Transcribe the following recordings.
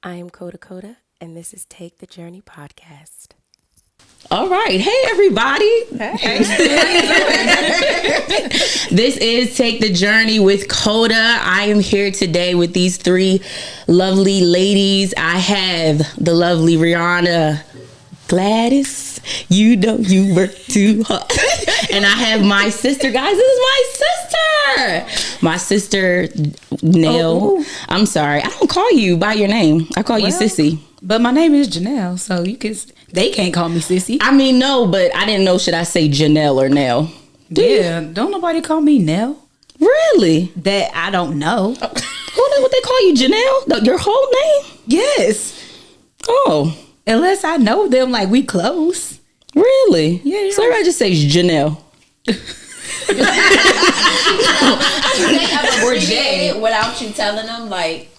I am KOTA, and this is Take the Journey podcast. All right. Hey, everybody. Hey. This is Take the Journey with KOTA. I am here today with these three lovely ladies. I have the lovely Rihanna, Gladys. You know you work too hard. And I have my sister, guys. This is my sister. My sister, Nell. I'm sorry. I don't call you by your name. I call you Sissy. But my name is Janelle, so they can't call me Sissy. I mean, no, but I didn't know, should I say Janelle or Nell? Don't nobody call me Nell. Really? That I don't know. What they call you, Janelle? Your whole name? Yes. Oh. Unless I know them, like we close. Really? Yeah. So everybody just say Janelle. Or Jay without you telling them, like.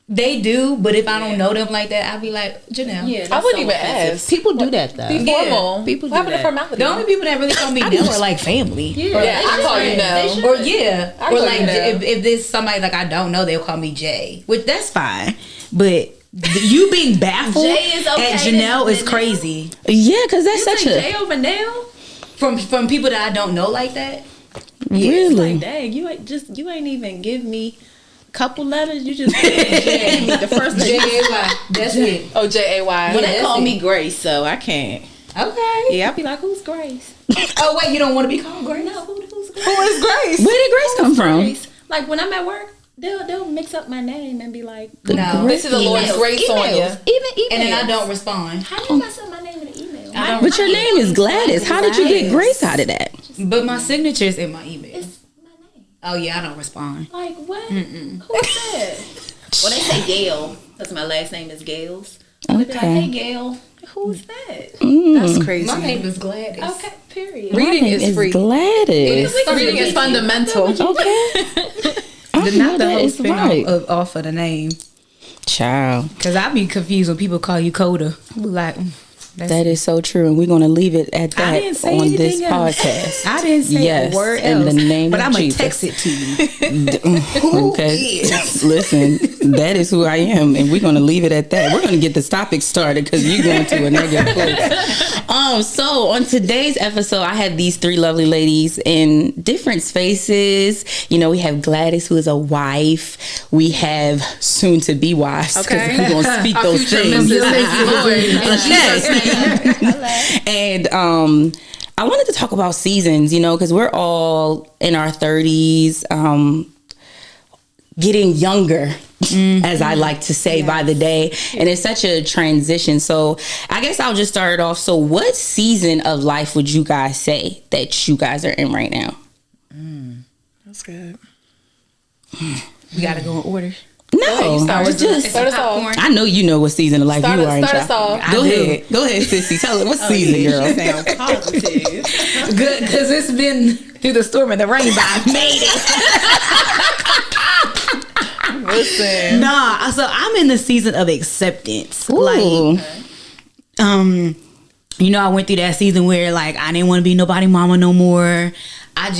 They do, but if I don't know them like that, I'll be like, Janelle. Yeah, I wouldn't even ask. People do that, though. Be formal. Yeah, people do What happened to that. formality? The only people that really call me Nell are like family. Yeah, I call you Nell. Or yeah. I Or call like you Nell. if there's somebody like I don't know, they'll call me Jay. Which that's fine. But you being baffled Jay is okay at Janelle is than crazy. Yeah, because that's You such say a... Jay over Nell? From people that I don't know like that. Really? Like, dang, you ain't even give me a couple letters. You just Jay. The first name. J-A-Y. That's it. Oh, J-A-Y. Well, they that's call it. me Grace, so I can't. Okay. Yeah, I'll be like, who's Grace? Oh wait, you don't want to be called Grace? No, who's Grace? Who is Grace? Where did Grace come from? Grace. Like when I'm at work, they'll mix up my name and be like, No. This is the Lord's grace on you. even emails. And then I don't respond. How do you mess up my name in an email? I don't- But your name is Gladys. How did you get Gladys. Grace out of that? But my signature is in my email. It's my name. Oh yeah, I don't respond. Like what? Who's that? Well, they say Gail because my last name is Gales. They be like, Okay. hey Gail, who's that? That's crazy. My name is Gladys. Okay, period. Reading My name is free. Gladys. Reading is fundamental. Okay. I Not know the that whole is spin right. off of the name. Child. Because I be confused when people call you KOTA. I be like, That is so true, and we're going to leave it at I that didn't say on this anything else. podcast. I didn't say Yes, a word in else. the name but of I'm going to Jesus. text it to you. Okay, listen, that is who I am, and we're going to leave it at that. We're going to get this topic started because you're going to a negative place. So on today's episode, I have these three lovely ladies in different spaces. You know, we have Gladys, who is a wife. We have soon to be wives, because Okay. we're going to speak Our those future things. members make it Lord. And I wanted to talk about seasons, you know, because we're all in our 30s, getting younger, as I like to say, by the day. And it's such a transition. So I guess I'll just start it off. So what season of life would you guys say that you guys are in right now? That's good. We got to go in order. No, Start it's just... us off. I know you know what season of life Start you are in. us child. off. Go ahead, Sissy. Tell us what season, girl. Sound positive. Good, because it's been through the storm and the rain, but I made it. Listen. Nah, so I'm in the season of acceptance. Ooh. Like, you know, I went through that season where like I didn't want to be nobody mama no more. I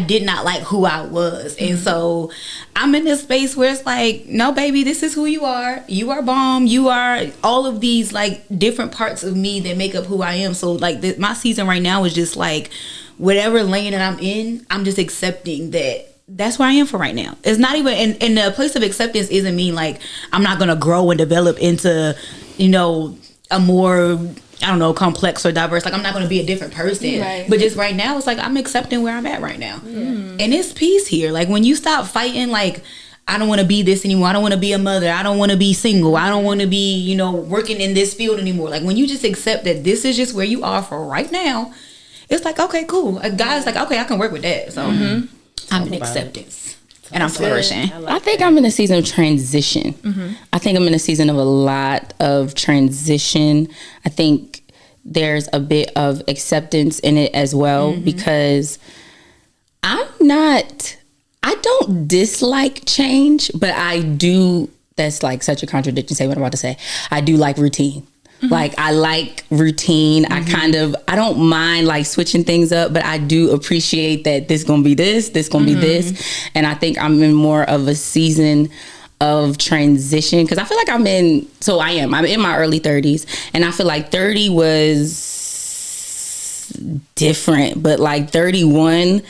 did not like who I was. And so I'm in this space where it's like, no, baby, this is who you are. You are bomb. You are all of these like different parts of me that make up who I am. So like my season right now is just like whatever lane that I'm in, I'm just accepting that that's where I am for right now. It's not even, and the place of acceptance isn't mean like I'm not going to grow and develop into, you know, a more, I don't know, complex or diverse. Like I'm not going to be a different person. Right. But just right now, it's like I'm accepting where I'm at right now. And it's peace here. Like when you stop fighting, like, I don't want to be this anymore. I don't want to be a mother. I don't want to be single. I don't want to be, you know, working in this field anymore. Like when you just accept that this is just where you are for right now, it's like, okay, cool. A guy's like, okay, I can work with that. So I'm in acceptance. And I'm flourishing. I think I'm in a season of transition. I think I'm in a season of a lot of transition. I think there's a bit of acceptance in it as well, because I don't dislike change, but I do. That's like such a contradiction to say what I'm about to say. I do like routine. Like I like routine. I don't mind like switching things up, but I do appreciate that this gonna be this gonna be this. And I think I'm in more of a season of transition, because I feel like I'm in my early 30s, and I feel like 30 was different, but like 31,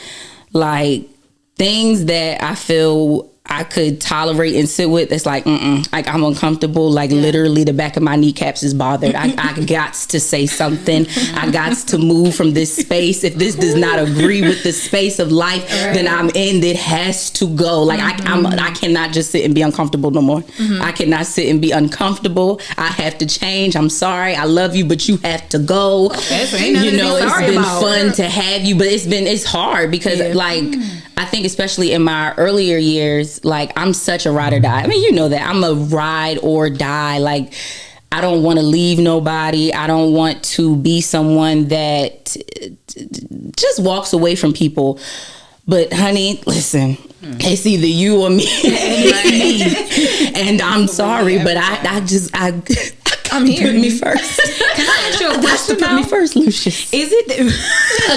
like things that I feel I could tolerate and sit with, it's like, like I'm uncomfortable. Like literally the back of my kneecaps is bothered. I got to say something. I got to move from this space. If this does not agree with the space of life that I'm in, it has to go. Like I cannot just sit and be uncomfortable no more. I cannot sit and be uncomfortable. I have to change. I'm sorry. I love you, but you have to go. You know, it's been fun to have you, but it's hard because like, I think especially in my earlier years, like I'm such a ride or die. I mean, you know that I'm a ride or die. Like I don't want to leave nobody. I don't want to be someone that just walks away from people. But honey, listen, it's either you or me. And I'm sorry, but I'm here. Put me first. Can I ask you a question? Put me first, Lucius. Is it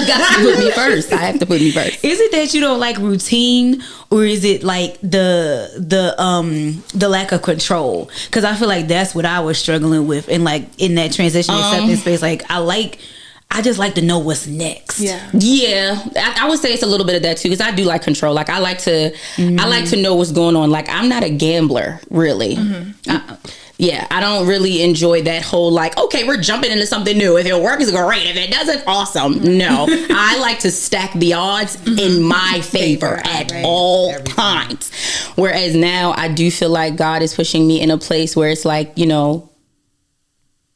Got to put me first. I have to put me first. Is it that you don't like routine, or is it like the lack of control? Because I feel like that's what I was struggling with, and like in that transition acceptance space, like I just like to know what's next. Yeah. I would say it's a little bit of that too, because I do like control. Like I like to know what's going on. Like I'm not a gambler, really. Yeah, I don't really enjoy that whole like, okay, we're jumping into something new. If it works, great. If it doesn't, awesome. No, I like to stack the odds in my favor at all times. Whereas now I do feel like God is pushing me in a place where it's like, you know,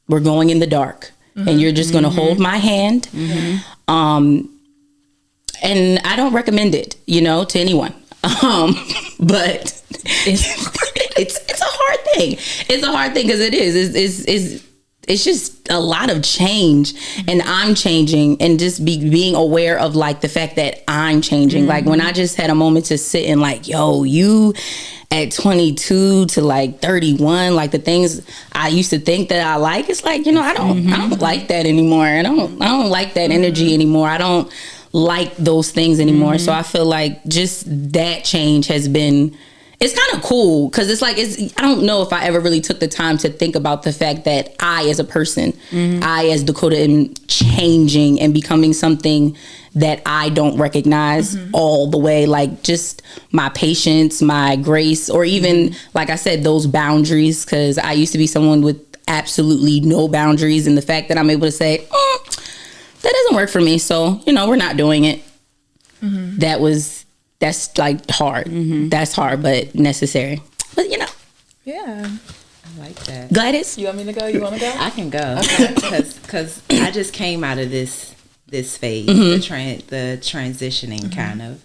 we're going in the dark and you're just going to hold my hand. And I don't recommend it, you know, to anyone. But it's a hard thing. It's a hard thing because it is. It's just a lot of change, and I'm changing, and just being aware of like the fact that I'm changing. Like when I just had a moment to sit and like, yo, you at 22 to like 31, like the things I used to think that I like, it's like, you know, I don't like that anymore. I don't like that energy anymore. I don't like those things anymore. So I feel like just that change has been, it's kind of cool because it's like, I don't know if I ever really took the time to think about the fact that I as a person, I as Dakota am changing and becoming something that I don't recognize all the way. Like just my patience, my grace, or even like I said, those boundaries, because I used to be someone with absolutely no boundaries, and the fact that I'm able to say, that doesn't work for me, so you know, we're not doing it. That's like hard. That's hard, but necessary. But you know, Yeah. I like that. Gladys, You want me to go? You want to go? I can go because I just came out of this phase, the transitioning kind of,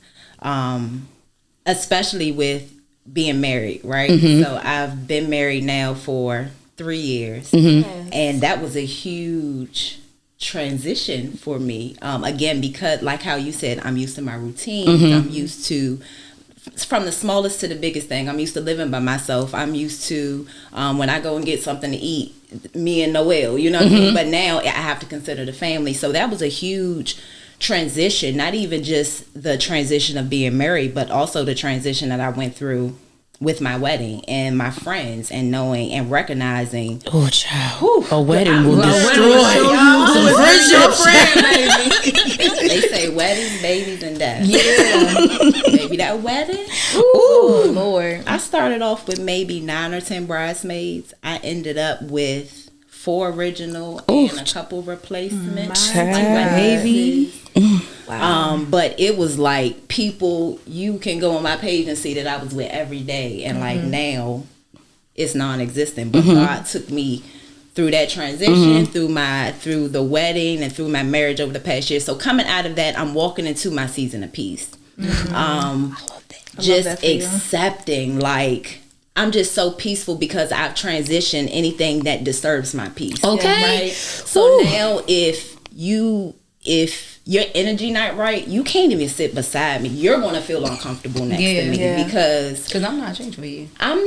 especially with being married, right? So I've been married now for 3 years, and that was a huge transition for me. Again, because like how you said, I'm used to my routines. I'm used to, from the smallest to the biggest thing, I'm used to living by myself. I'm used to when I go and get something to eat, me and Noel, you know what I mean? But now I have to consider the family. So that was a huge transition, not even just the transition of being married, but also the transition that I went through with my wedding and my friends, and knowing and recognizing, oh child, a wedding will destroy they say weddings, babies, and death. Maybe that wedding. Ooh, Lord. I started off with maybe 9 or 10 bridesmaids. I ended up with 4 original and a couple replacements. Baby. Wow. But it was like people, you can go on my page and see that I was with every day, and like now it's non-existent. But God took me through that transition, through the wedding and through my marriage over the past year. So coming out of that, I'm walking into my season of peace. I love that. Just accepting, like, I'm just so peaceful because I've transitioned anything that disturbs my peace. Okay. Right? So now if your energy not right, you can't even sit beside me. You're going to feel uncomfortable next to me because I'm not changing for you. I'm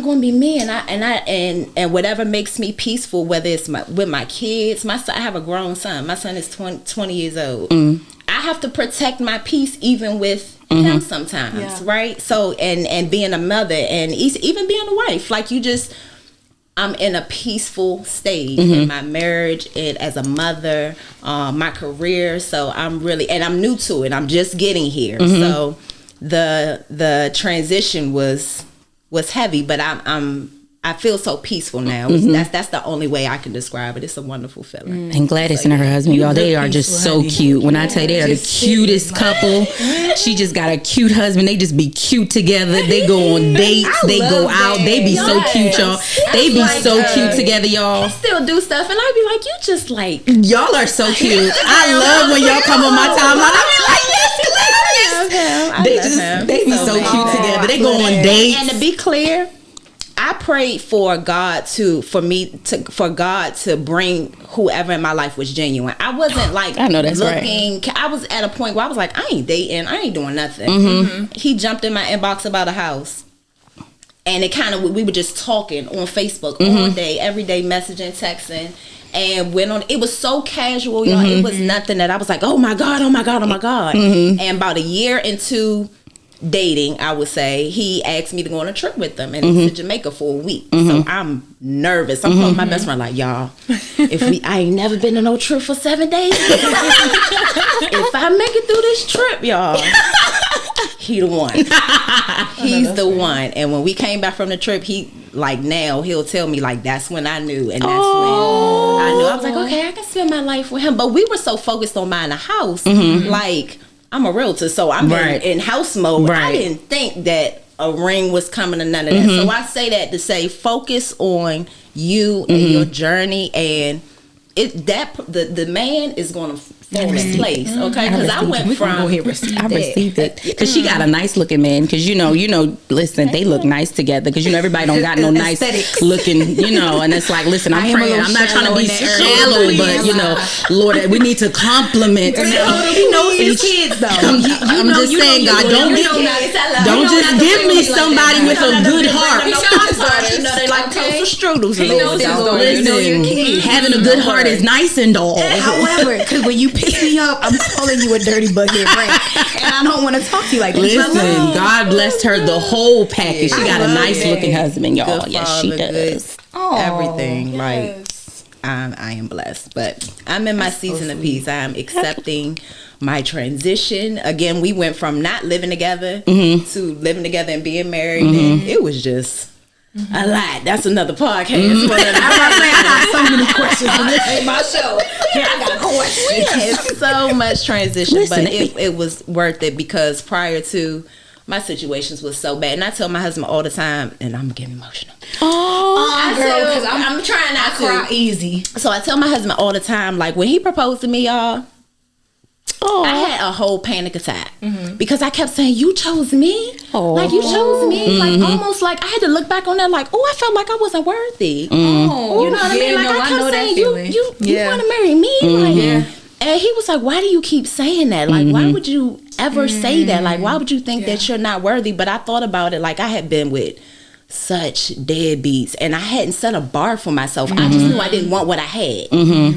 going to be me, and whatever makes me peaceful, whether it's with my kids, I have a grown son. My son is 20 years old. I have to protect my peace even with him sometimes, right? So and being a mother and even being a wife, like I'm in a peaceful stage in my marriage and as a mother, my career. So I'm new to it. I'm just getting here. So the transition was heavy, but I feel so peaceful now. That's the only way I can describe it. It's a wonderful feeling. And Gladys and her husband, y'all, they are just so cute. When I tell you they are the cutest couple, she just got a cute husband. They just be cute together. They go on dates. They go out. They be so cute, y'all. They be so cute together, y'all. I still do stuff, and I be like, you just like y'all are so cute. I love when y'all come on my timeline. I be like, yes, they be so cute together. They go on dates. And to be clear, I prayed for God to bring whoever in my life was genuine. I wasn't like I know that's looking. Right. I was at a point where I was like, I ain't dating. I ain't doing nothing. He jumped in my inbox about a house, and we were just talking on Facebook all day, every day, messaging, texting. And went on. It was so casual, y'all. It was nothing that I was like, oh my God. And about a year into dating, I would say, he asked me to go on a trip with them and to Jamaica for a week. So I'm nervous. I'm calling my best friend like, y'all, I ain't never been on no trip for 7 days. If I make it through this trip, y'all, he the one. He's the one. And when we came back from the trip, he'll tell me like, that's when I knew. And that's when I knew. I was like, okay, I can spend my life with him. But we were so focused on buying a house, like, I'm a realtor, so I'm in house mode. I didn't think that a ring was coming or none of that. So I say that to say, focus on you and your journey, and the man is going to fall in place, okay? Because I went from I received it because she got a nice looking man. Because you know, listen, they look nice together. Because everybody don't got no nice looking, and it's like, listen, I'm praying. I'm not trying to be shallow, but Lord, we need to compliment. He knows his kids though. I'm just saying, God, don't just give me somebody with a good heart. They like toaster strudels. Listen, having a good heart is nice and all. However, because when you piss me up, I'm calling you a dirty bughead brain, and I don't want to talk to you like that. Listen, God blessed her the whole package. She got a nice looking husband, y'all. Good yes, she father, does. Everything. Like, I am blessed, but I'm in my season of peace. I'm accepting my transition. Again, we went from not living together to living together and being married, and it was just a lot. That's another podcast. I got so many questions, and this ain't my show. I got questions. We had so much transition, but it was worth it because prior to my situations was so bad, and I tell my husband all the time, and I'm getting emotional. Girl, because I'm trying not to cry easy. So I tell my husband all the time, like when he proposed to me, y'all, I had a whole panic attack because I kept saying, you chose me? Like, you chose me? Like, almost like I had to look back on that like, I felt like I wasn't worthy. You know what I mean? Like, I kept saying, you want to marry me? Like, and he was like, why do you keep saying that? Like, why would you ever say that? Like, why would you think that you're not worthy? But I thought about it, like, I had been with such deadbeats, and I hadn't set a bar for myself. I just knew I didn't want what I had,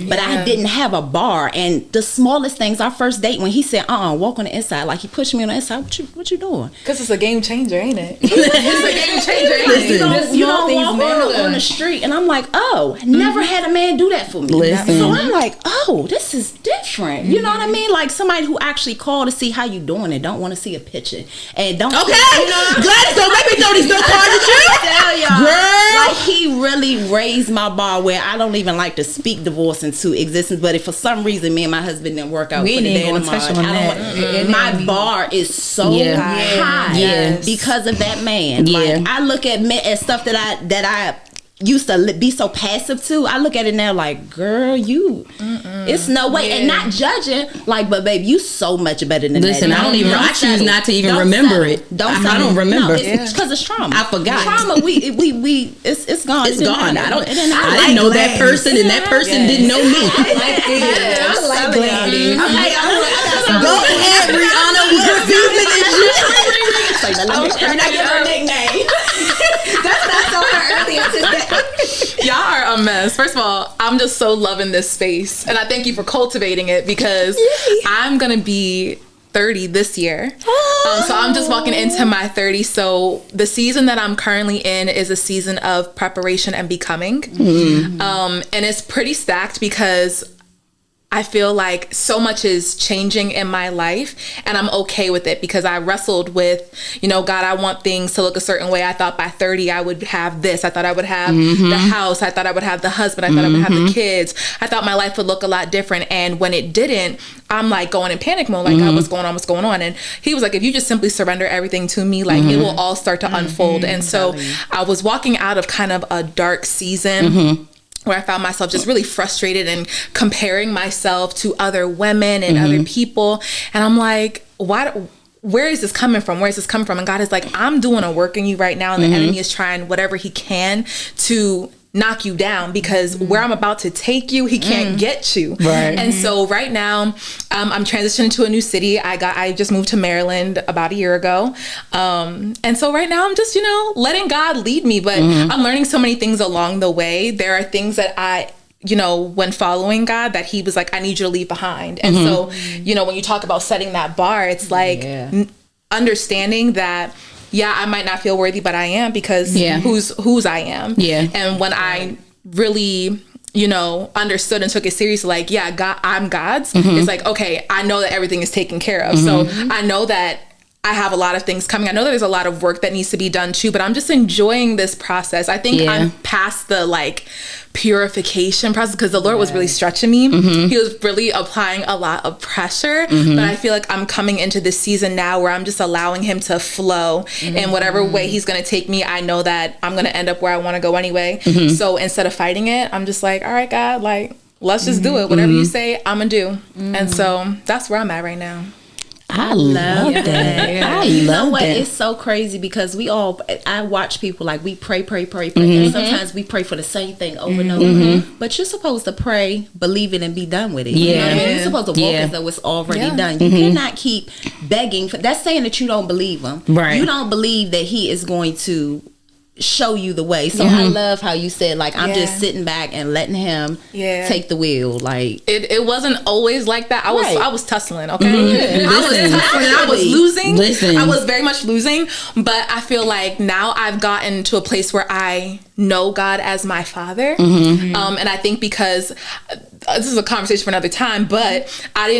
but I didn't have a bar. And the smallest things, our first date, when he said walk on the inside, like he pushed me on the inside, what you doing? Because it's a game changer, ain't it? It's a game changer, ain't it? You don't walk on the street, and I'm like, I never had a man do that for me. So I'm like, this is different. You know what I mean? Like somebody who actually called to see how you doing and don't want to see a picture and don't Gladys, don't make me throw these no cards at you. Tell y'all, girl. Like he really raised my bar where I don't even like to speak divorce into existence. But if for some reason me and my husband didn't work out, we ain't gonna touch on that. My bar is so high because of that man. Like I look at men and stuff that I used to be so passive to. I look at it now like, girl, it's no way. And not judging, like, but babe, you so much better than that. Listen, I choose not to even remember it. I don't remember. No, it's because it's trauma. I forgot. Trauma, it's gone. It's gone. I didn't know that person, and that person didn't know me. I like Gladys. Go ahead, Rihanna. We confusing Let me give her a nickname. That's not so her earlier today. Y'all are a mess. First of all, I'm just so loving this space, and I thank you for cultivating it, because I'm gonna be 30 this year. So I'm just walking into my 30s. So the season that I'm currently in is a season of preparation and becoming. And it's pretty stacked, because I feel like so much is changing in my life, and I'm okay with it, because I wrestled with, God, I want things to look a certain way. I thought by 30 I would have this. I thought I would have the house. I thought I would have the husband. I thought I would have the kids. I thought my life would look a lot different. And when it didn't, I'm like going in panic mode, like, God, what's going on? What's going on? And he was like, if you just simply surrender everything to me, like it will all start to unfold. And so I was walking out of kind of a dark season, where I found myself just really frustrated and comparing myself to other women and other people. And I'm like, where is this coming from? Where is this coming from? And God is like, I'm doing a work in you right now. And the enemy is trying whatever he can to knock you down, because where I'm about to take you, he can't get you. Right. And so right now, I'm transitioning to a new city. I just moved to Maryland about a year ago. And so right now I'm just, letting God lead me, but I'm learning so many things along the way. There are things that when following God, that he was like, I need you to leave behind. And so, when you talk about setting that bar, it's like understanding that, I might not feel worthy, but I am, because whose I am. Yeah. And when I really, understood and took it seriously, like, God, I'm God's. It's like, okay, I know that everything is taken care of. So I know that I have a lot of things coming. I know that there's a lot of work that needs to be done too, but I'm just enjoying this process. I think I'm past the purification process, because the Lord was really stretching me. He was really applying a lot of pressure, but I feel like I'm coming into this season now where I'm just allowing him to flow in whatever way he's going to take me. I know that I'm going to end up where I want to go anyway. So instead of fighting it, I'm just like, all right, God, let's just do it. Whatever you say, I'm going to do. And so that's where I'm at right now. I love that. I love that. It's so crazy, because I watch people, like, we pray. And sometimes we pray for the same thing over and over. But you're supposed to pray, believe it, and be done with it. You know what I mean? You're supposed to walk as though it's already done. You cannot keep begging for, that's saying that you don't believe him. Right. You don't believe that he is going to show you the way. So I love how you said, like, I'm just sitting back and letting him take the wheel. Like, it wasn't always like that. I was tussling, okay? I was tussling. I was losing. I was very much losing. But I feel like now I've gotten to a place where I know God as my father. And I think because this is a conversation for another time, but I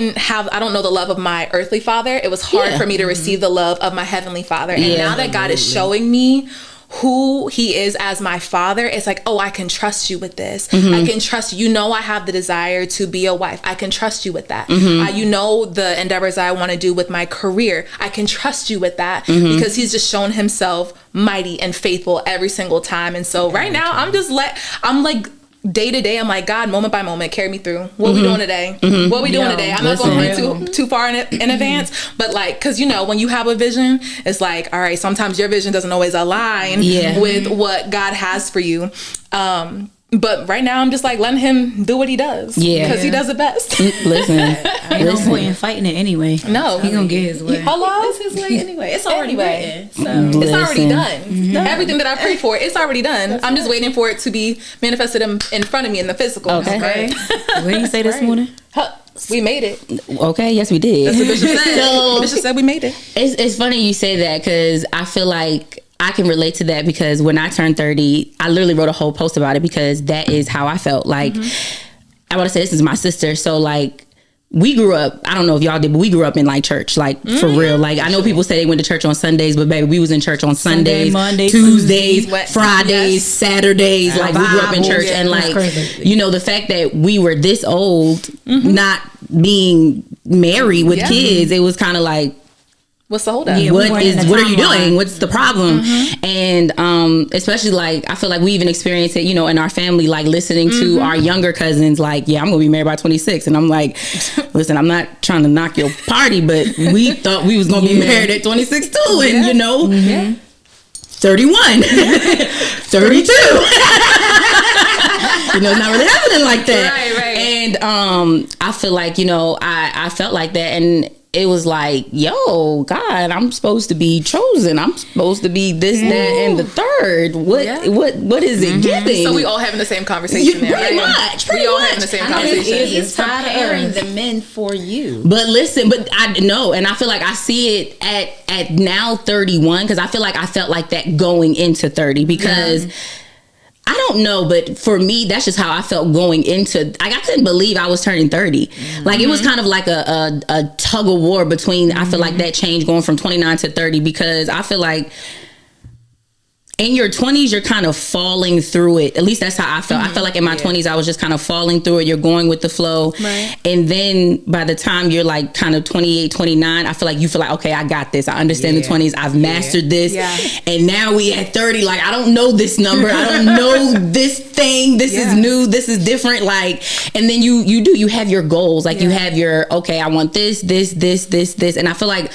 don't know the love of my earthly father. It was hard for me to receive the love of my heavenly father. And now that God is showing me who he is as my father, it's like, oh, I can trust you with this. I can trust you. I have the desire to be a wife. I can trust you with that. The endeavors I want to do with my career. I can trust you with that, because he's just shown himself mighty and faithful every single time. And so right now I'm like, day to day, I'm like, God, moment by moment, carry me through. What we doing today? What we doing today? I'm not going to be too far in advance, but because when you have a vision, it's like, all right, sometimes your vision doesn't always align with what God has for you. But right now I'm just like letting him do what he does, because he does it best. Listen, ain't no point in fighting it anyway. No, he gonna get his way. Hello, it's his way anyway. It's already written, so it's already done. Everything that I prayed for, it's already done. I'm just waiting for it to be manifested in front of me in the physical. Okay. What did you say this morning? We made it. Okay, yes, we did. That's what Bishop said. Bishop said we made it. It's funny you say that, because I feel like I can relate to that, because when I turned 30, I literally wrote a whole post about it, because that is how I felt. Like, I want to say, this is my sister. So, like, we grew up, I don't know if y'all did, but we grew up in, like, church, like, for real. Like, I know people say they went to church on Sundays, but baby, we was in church on Sundays, Monday, Tuesdays, Fridays, Saturdays. Like, we grew up in church. And, like, the fact that we were this old, not being married with kids, it was kind of like, what's the hold up? Yeah, what are you doing? What's the problem? And especially, like, I feel like we even experienced it, in our family, like listening to our younger cousins, like, I'm gonna be married by 26, and I'm like, listen, I'm not trying to knock your party, but we thought we was gonna be married at 26 too, and 31, 32. It's not really happening like that. Right. And I feel like I felt like that, and it was like, yo, God, I'm supposed to be chosen. I'm supposed to be this, that, and the third. What is it giving? So we all having the same conversation there, Pretty right? much. We all having the same conversation. It's preparing the men for you. But listen, but I know, and I feel like I see it at now 31, because I feel like I felt like that going into 30, because I don't know, but for me, that's just how I felt going into, like, I couldn't believe I was turning 30. Like, it was kind of like a tug of war between, I feel like that change going from 29 to 30, because I feel like in your 20s, you're kind of falling through it. At least that's how I felt. I felt like in my 20s, I was just kind of falling through it. You're going with the flow. Right. And then by the time you're like kind of 28, 29, I feel like, okay, I got this. I understand the 20s. I've mastered this. Yeah. And now we at 30, like, I don't know this number. I don't know this thing. This is new. This is different. Like, and then you have your goals. Like, you have your, okay, I want this. And I feel like,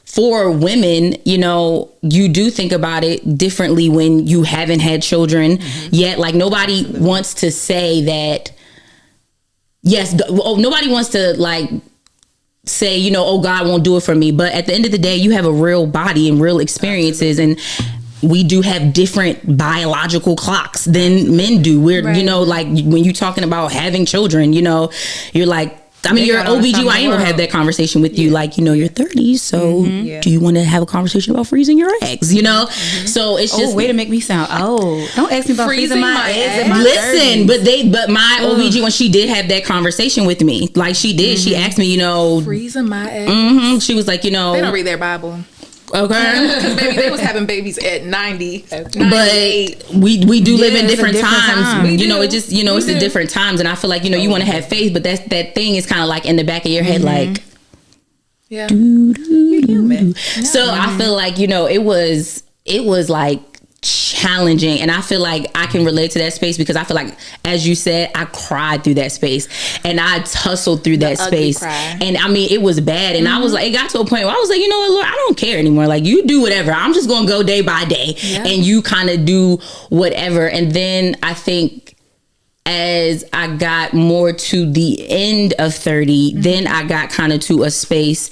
for women, you know, you do think about it differently when you haven't had children yet. Like, nobody wants to say that, nobody wants to, like, say, you know, oh, God won't do it for me. But at the end of the day, you have a real body and real experiences. And we do have different biological clocks than men do. We're, you know, like, when you're talking about having children, you know, you're like, I mean, your OBGYN will have that conversation with you, like, you know, you're 30, so do you want to have a conversation about freezing your eggs, you know? So it's just... way to make me sound don't ask me about freezing my eggs in my Listen, 30s. but my OBGYN, she did have that conversation with me. Like, she did. She asked me, you know... Freezing my eggs. She was like, you know... They don't read their Bible. Okay. Because baby, they was having babies at 90, but we do live in different times. time. You know, it just, you know, it's the different times, and I feel like, you know, you want to have faith, but that thing is kind of like in the back of your head, like, yeah. You're human. So I feel like, you know, it was like challenging, and I feel like I can relate to that space, because I feel like, as you said, I cried through that space, and I tussled through that space, and I mean, it was bad, and I was like, it got to a point where I was like, you know what, Lord, I don't care anymore. Like, you do whatever. I'm just gonna go day by day, and you kind of do whatever. And then I think as I got more to the end of 30, then I got kind of to a space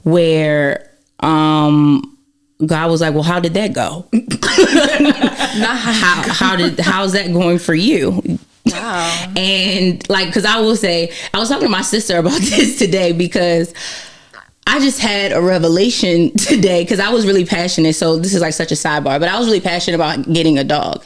where God was like, well, how did that go? How's that going for you? Wow. And like, because I will say, I was talking to my sister about this today, because I just had a revelation today, because I was really passionate. So this is like such a sidebar, but I was really passionate about getting a dog.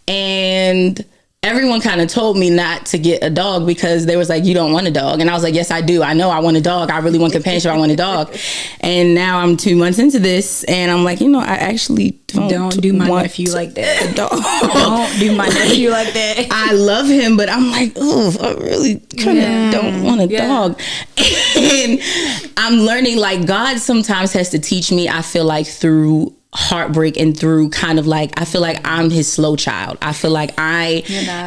And everyone kind of told me not to get a dog, because they was like, you don't want a dog. And I was like, yes, I do. I know I want a dog. I really want companionship. I want a dog. And now I'm 2 months into this, and I'm like, you know, I actually don't do my want nephew like that. a dog. Don't do my nephew like that. I love him, but I'm like, oh, I really kind of don't want a dog. And I'm learning, like, God sometimes has to teach me, I feel like, through heartbreak and through kind of like, I feel like I'm his slow child. I feel like I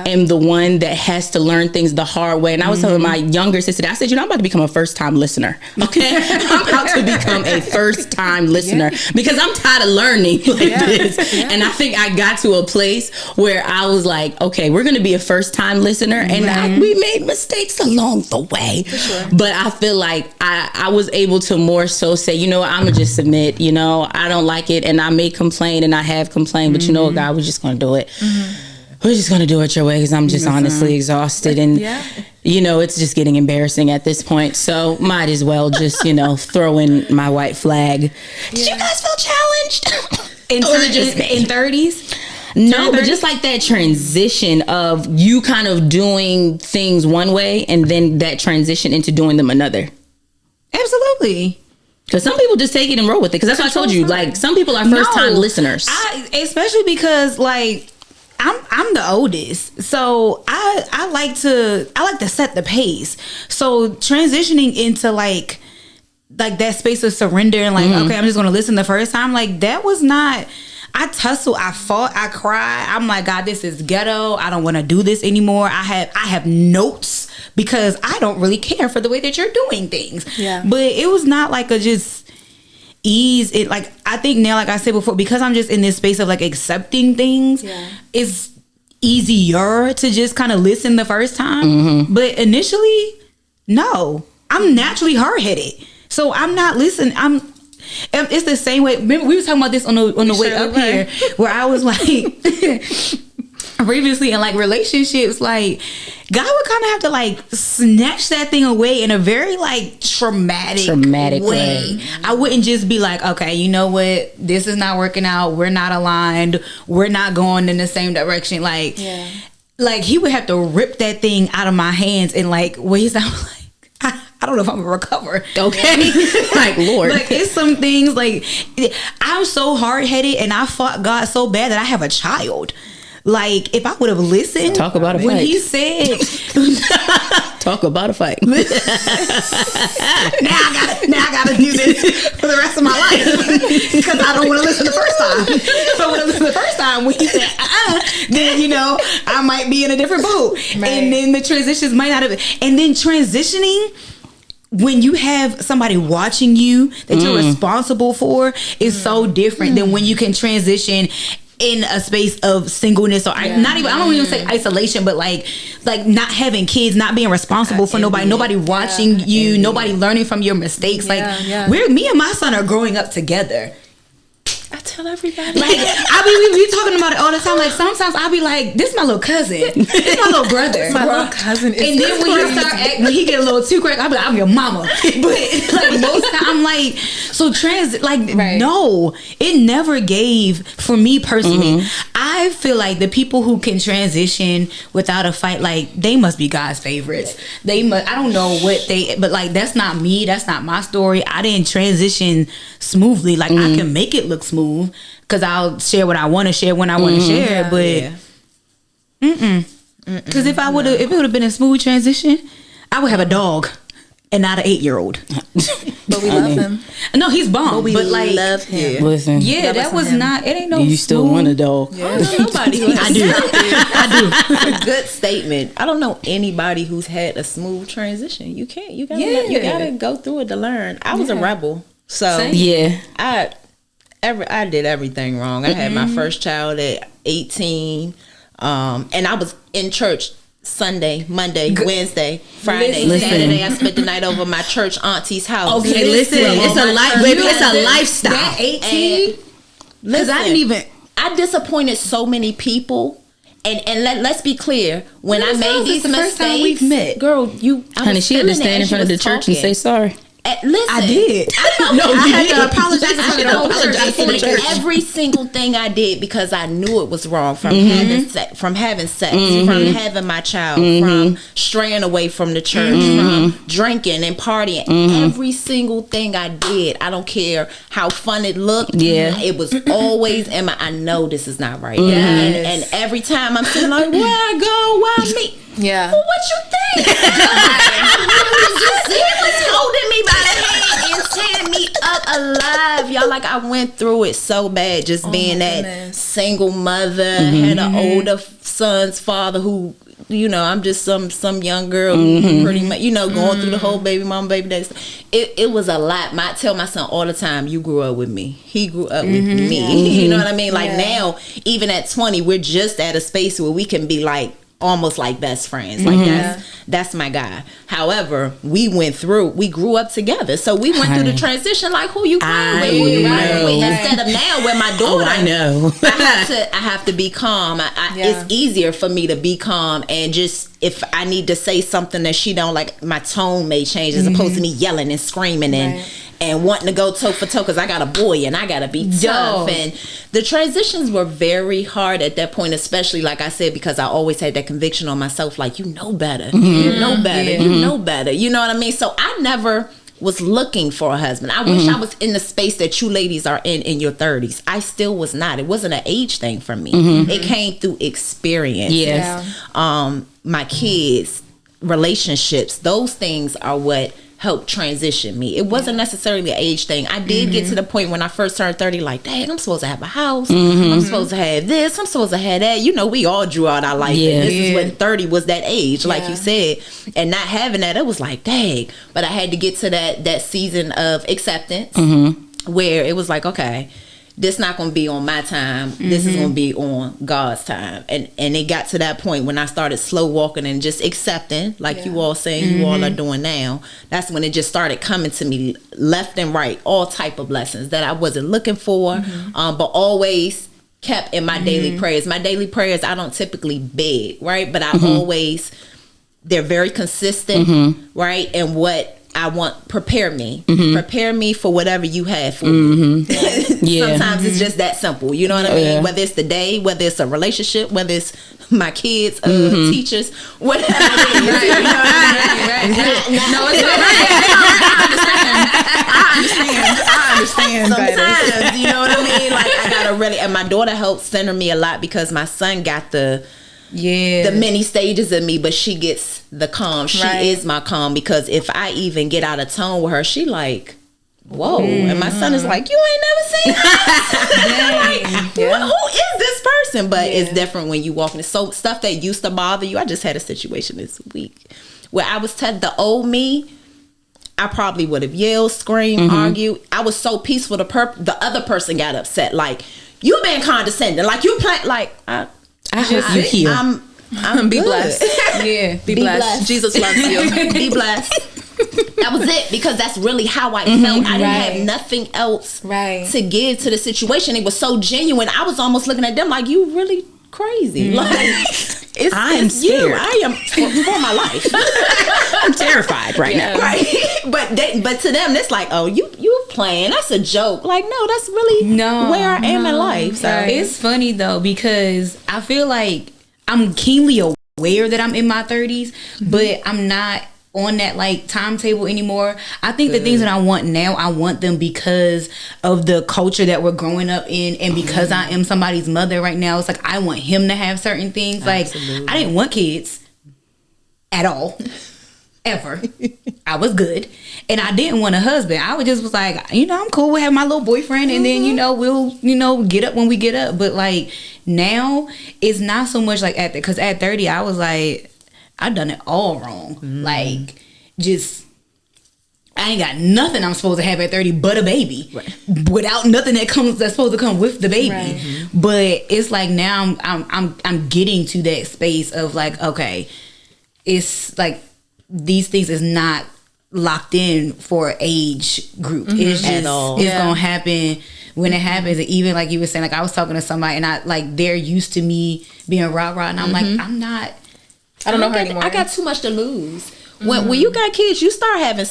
am the one that has to learn things the hard way. And I was telling my younger sister, I said, you know, I'm about to become a first time listener. Okay. I'm about to become a first time listener, because I'm tired of learning like this. And I think I got to a place where I was like, okay, we're going to be a first time listener. And we made mistakes along the way. But I feel like I was able to more so say, you know what, I'm going to just submit, you know, I don't like it. And I may complain, and I have complained, but you know what, God, we're just going to do it. We're just going to do it your way, because I'm just honestly exhausted. And, you know, it's just getting embarrassing at this point. So might as well just, you know, throw in my white flag. Did you guys feel challenged? In 30s? No, but just like that transition of you kind of doing things one way, and then that transition into doing them another. Absolutely. Because some people just take it and roll with it. Because that's what I told you. Like, some people are first time listeners. Especially because, like, I'm the oldest, so I like to set the pace. So transitioning into like that space of surrender and like, okay, I'm just gonna listen the first time. Like, that was not. I tussle, I fought, I cried. I'm like, God, this is ghetto. I don't want to do this anymore. I have notes, because I don't really care for the way that you're doing things. Yeah. But it was not like a just ease. It, like, I think now, like I said before, because I'm just in this space of like accepting things, it's easier to just kind of listen the first time. But initially, no. I'm naturally hard-headed. So I'm not listening. It's the same way. Remember, we were talking about this on the way up here, where I was like, previously in like relationships, like God would kind of have to like snatch that thing away in a very like traumatic way. I wouldn't just be like, okay, you know what, this is not working out. We're not aligned. We're not going in the same direction. Like, like he would have to rip that thing out of my hands in like ways I'm like, I don't know if I'm gonna recover. Okay. Like, Lord. Like, it's some things like I'm so hard-headed and I fought God so bad that I have a child. Like, if I would have listened, talk about a fight. When he said, talk about a fight. now I gotta do this for the rest of my life because I don't want to listen the first time. If I would have listened the first time when he said, then you know I might be in a different boat, right. And then the transitions might not have. And then transitioning, when you have somebody watching you that you're responsible for, is so different than when you can transition in a space of singleness or not even, I don't even say isolation, but like not having kids, not being responsible for nobody watching you, nobody learning from your mistakes. Me and my son are growing up together. I tell everybody. Like, we talking about it all the time. Like, sometimes I'll be like, this is my little cousin. This is my little brother. My little cousin is and then when he get a little too crazy, I'll be like, I'm your mama. But like most time, I'm like, so no, it never gave, for me personally, I feel like the people who can transition without a fight, like, they must be God's favorites. They must, I don't know what but like, that's not me. That's not my story. I didn't transition smoothly. Like, I can make it look smooth because I'll share what I want to share when I want to share, but because if it would have been a smooth transition, I would have a dog and not an 8-year-old. But we love him. No, he's bomb. But like, love him. Listen, that was not. It ain't no. You still want a dog? Yeah. Nobody. I do. Good statement. I don't know anybody who's had a smooth transition. You can't. You gotta go through it to learn. I was a rebel, so I did everything wrong. I had my first child at 18, and I was in church Sunday, Monday, Wednesday, Friday, Saturday. I spent the night over my church auntie's house. Okay, listen, it's a life, baby. It's a lifestyle. That 18, because I didn't even. I disappointed so many people. And let's be clear, when I made these mistakes, first time we've met. Girl, honey, she had to stand in front of the church and say sorry. Listen, I did. I had to apologize for the whole church. Every single thing I did because I knew it was wrong. From having sex, from having my child, from straying away from the church, from drinking and partying. Every single thing I did, I don't care how fun it looked. Yeah, it was always I know this is not right. And every time I'm sitting like, where I go, why me? Yeah. Well, what you think? He was holding me by the hand and tearing me up alive, y'all. Like, I went through it so bad, just being that single mother, had an older son's father who, I'm just some young girl who pretty much, going through the whole baby mama, baby daddy stuff. It was a lot. I tell my son all the time, you grew up with me. He grew up with me. You know what I mean? Like, now, even at 20, we're just at a space where we can be like, almost like best friends. Like, that's my guy. However, we grew up together, so we went through the transition like, who you playing with, who you riding with, instead of now where my daughter, I know. I have to be calm. It's easier for me to be calm, and just if I need to say something that she don't like, my tone may change as opposed to me yelling and screaming and wanting to go toe for toe because I got a boy and I gotta be tough. And the transitions were very hard at that point, especially like I said, because I always had that conviction on myself, like, you know better, you know better, you know better. You know what I mean? So I never was looking for a husband. I wish I was in the space that you ladies are in your 30s. I still was not. It wasn't an age thing for me. It came through experience. My kids, relationships, those things are what helped transition me. It wasn't necessarily an age thing. I did get to the point when I first turned 30, like, dang, I'm supposed to have a house. I'm supposed to have this. I'm supposed to have that. We all drew out our life. And this is when 30 was that age, like you said. And not having that, it was like, dang. But I had to get to that season of acceptance where it was like, okay, this not gonna be on my time. This is gonna be on God's time. And it got to that point when I started slow walking and just accepting, like you all saying you all are doing now. That's when it just started coming to me left and right, all type of blessings that I wasn't looking for, but always kept in my daily prayers. My daily prayers, I don't typically beg, right? But I always, they're very consistent, right? And what I want, prepare me for whatever you have for me. Sometimes it's just that simple, you know what I mean? Whether it's the day, whether it's a relationship, whether it's my kids, teachers, whatever it is, you know what I mean? No, it's not I understand. Sometimes, you know what I mean? Like, I gotta really, and my daughter helps center me a lot because my son got the many stages of me, but she gets the calm. She is my calm, because if I even get out of tone with her, she like, whoa. And my son is like, you ain't never seen that. Who is this person? But it's different when you walk in. So stuff that used to bother you. I just had a situation this week where I was the old me, I probably would have yelled, screamed, argued. I was so peaceful. The other person got upset. Like, you being condescending. Like, you play, like, I hope you hear. I'm be good. blessed. Be blessed. Jesus loves you. Be blessed. That was it, because that's really how I felt. I didn't have nothing else to give to the situation. It was so genuine. I was almost looking at them like, you really crazy. Like, I'm scared. I am for my life. I'm terrified right now. Right. But to them, it's like, oh, you playing. That's a joke. Like, no, that's really where I am in life. So it's funny though, because I feel like I'm keenly aware that I'm in my 30s, but I'm not on that like timetable anymore. I think the things that I want now, I want them because of the culture that we're growing up in, and because I am somebody's mother right now. It's like, I want him to have certain things. Absolutely. Like, I didn't want kids at all. Ever. I was good. And I didn't want a husband. I was like, I'm cool with having my little boyfriend, and then, we'll, get up when we get up. But like, now it's not so much like because at 30, I was like, I done it all wrong. Like, just, I ain't got nothing I'm supposed to have at 30 but a baby, without nothing that's supposed to come with the baby. But it's like, now I'm getting to that space of like, okay, it's like, these things is not locked in for age group. It's just, at all. It's gonna happen when it happens. And even like you were saying, like, I was talking to somebody and I like, they're used to me being rah-rah, and I'm like, I don't know her anymore. I got too much to lose. When you got kids, you start having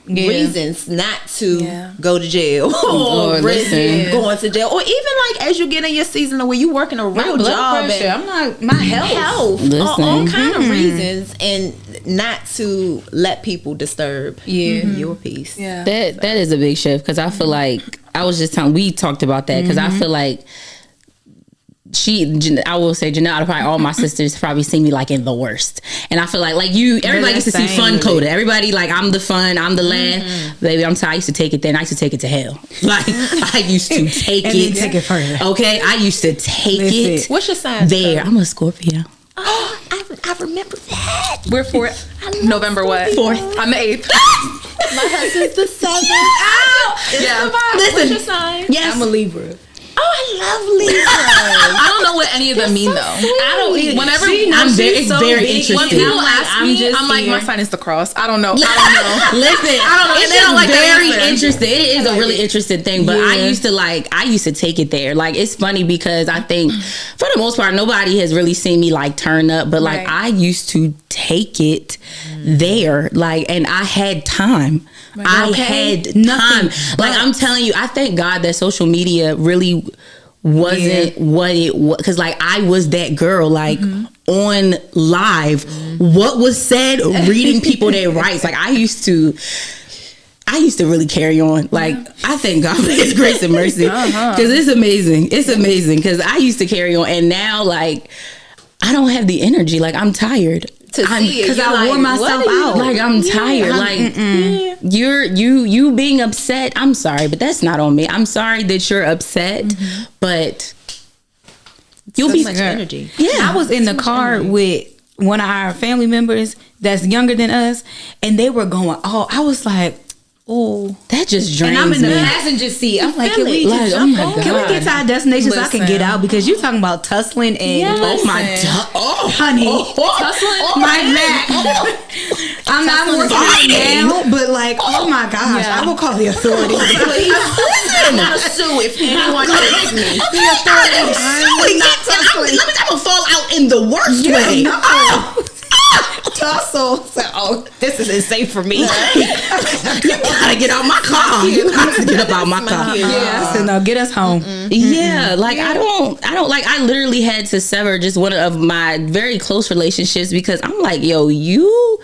reasons not to go to jail, or going to jail, or even like as you get in your season where you working a real job, pressure. I'm not, my health, all kind of reasons, and not to let people disturb your peace. That is a big shift, because I feel like we talked about that, because I feel like I will say, Janelle, out of probably all my sisters, probably see me like in the worst. And I feel like everybody gets to see fun KOTA. Everybody, like, I'm the fun, I'm the land. Baby, I'm tired. I used to take it there, and I used to take it to hell. Like, I used to take and it. Then take it further. Okay? I used to take it. What's your sign? There. I'm a Scorpio. Oh, I remember that. We're November what? 4th. I'm the 8th. My husband's the 7th. Yeah. Listen. What's your sign? Yes. I'm a Libra. Oh, I love Libras. I don't know what any of them mean though. I don't either. Whenever it's very interesting. When people ask me, I'm like, my sign is the cross. I don't know. Listen, I don't know. It's just very interesting. It is a really interesting thing. But I used to take it there. Like, it's funny because I think for the most part nobody has really seen me like turn up. But like, I used to take it there. Like, and I had time. I had time. Like, I'm telling you, I thank God that social media really wasn't what it was, because like, I was that girl, like, on live, what was said, reading people their rights. Like, I used to really carry on. Like, I thank God for his grace and mercy, because it's amazing. It's amazing, because I used to carry on, and now, like, I don't have the energy. Like, I'm tired. Because I wore myself out. Like, I'm tired. Like, you being upset. I'm sorry, but that's not on me. I'm sorry that you're upset, but you'll be much energy. Yeah, I was in the car with one of our family members that's younger than us, and they were going. Oh, I was like, Oh, that just drains and I'm in the me. passenger seat. I'm like, can we Like, just oh my jump on? God. Can we get to our destination so I can get Listen. out? Because you talking about tussling and Oh my god! Oh, honey, my back. I'm not working out now, but like, oh my gosh, I will call the authorities. I'm gonna sue if anyone hits me. The authorities. I'm not tussling. I'm gonna fall out in the worst way. No. Tussle. So, oh, this isn't safe for me. You gotta get out my car. You gotta get up out my car. Yeah. So no, get us home. Yeah, like I don't like. I literally had to sever just one of my very close relationships because I'm like, yo, you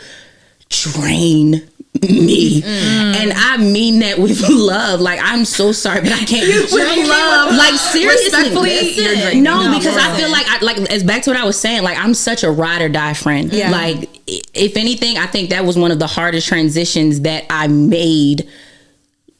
drain me, and I mean that with love. Like, I'm so sorry, but I can't with love. Like, seriously, Respectfully, you're draining. no, because I feel like as back to what I was saying. Like, I'm such a ride or die friend. Yeah. Like, if anything, I think that was one of the hardest transitions that I made.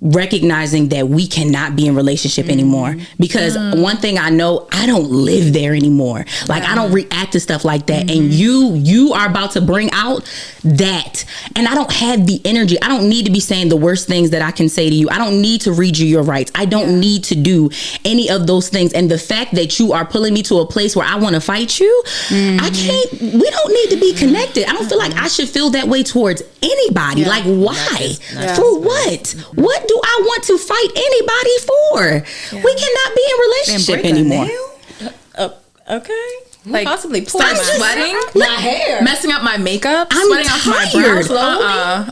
Recognizing that we cannot be in relationship anymore, because one thing I know, I don't live there anymore. Like, I don't react to stuff like that, and you are about to bring out that, and I don't have the energy. I don't need to be saying the worst things that I can say to you. I don't need to read you your rights. I don't need to do any of those things. And the fact that you are pulling me to a place where I want to fight you, I can't. We don't need to be connected. I don't feel like I should feel that way towards anybody. Like, why? For what? What do I want to fight anybody for? We cannot be in relationship anymore. Okay. Like, Possibly start sweating, My hair. messing up my makeup, I'm sweating off my tired. brows.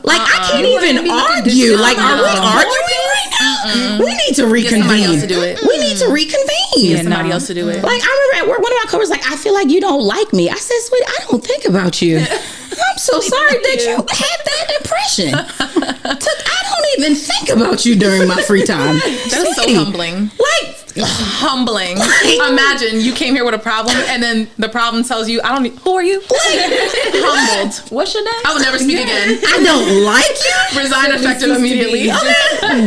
Like, I can't even argue. Like, are we arguing right now? We need to reconvene. somebody else to do it. We need to reconvene. Get somebody else to do it. Like, I remember at work, one of my coworkers like, I feel like you don't like me. I said, sweetie, I don't think about you. I'm so sorry that you had that impression. I don't even think about you during my free time. That's so Sweetie, humbling. Like, Humbling. Imagine you came here with a problem, and then the problem tells you, "I don't. Who are you?" Humbled. What's your name? I will never speak again. I don't like you. Resign effective immediately.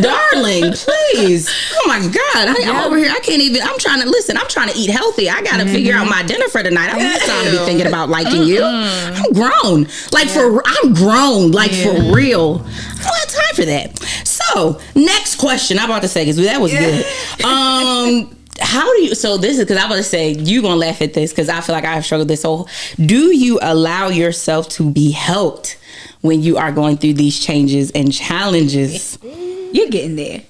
Darling, please. Oh my God. I'm over here. I can't even. I'm trying to eat healthy. I got to figure out my dinner for tonight. I don't have time to be thinking about liking you. I'm grown. Like, I'm grown. Like, for real. I don't have time for that. So, next question. I'm about to say, because that was good. How do you, so this is, because I'm going to say, you're going to laugh at this, because I feel like I've struggled this whole, do you allow yourself to be helped when you are going through these changes and challenges? You're getting there.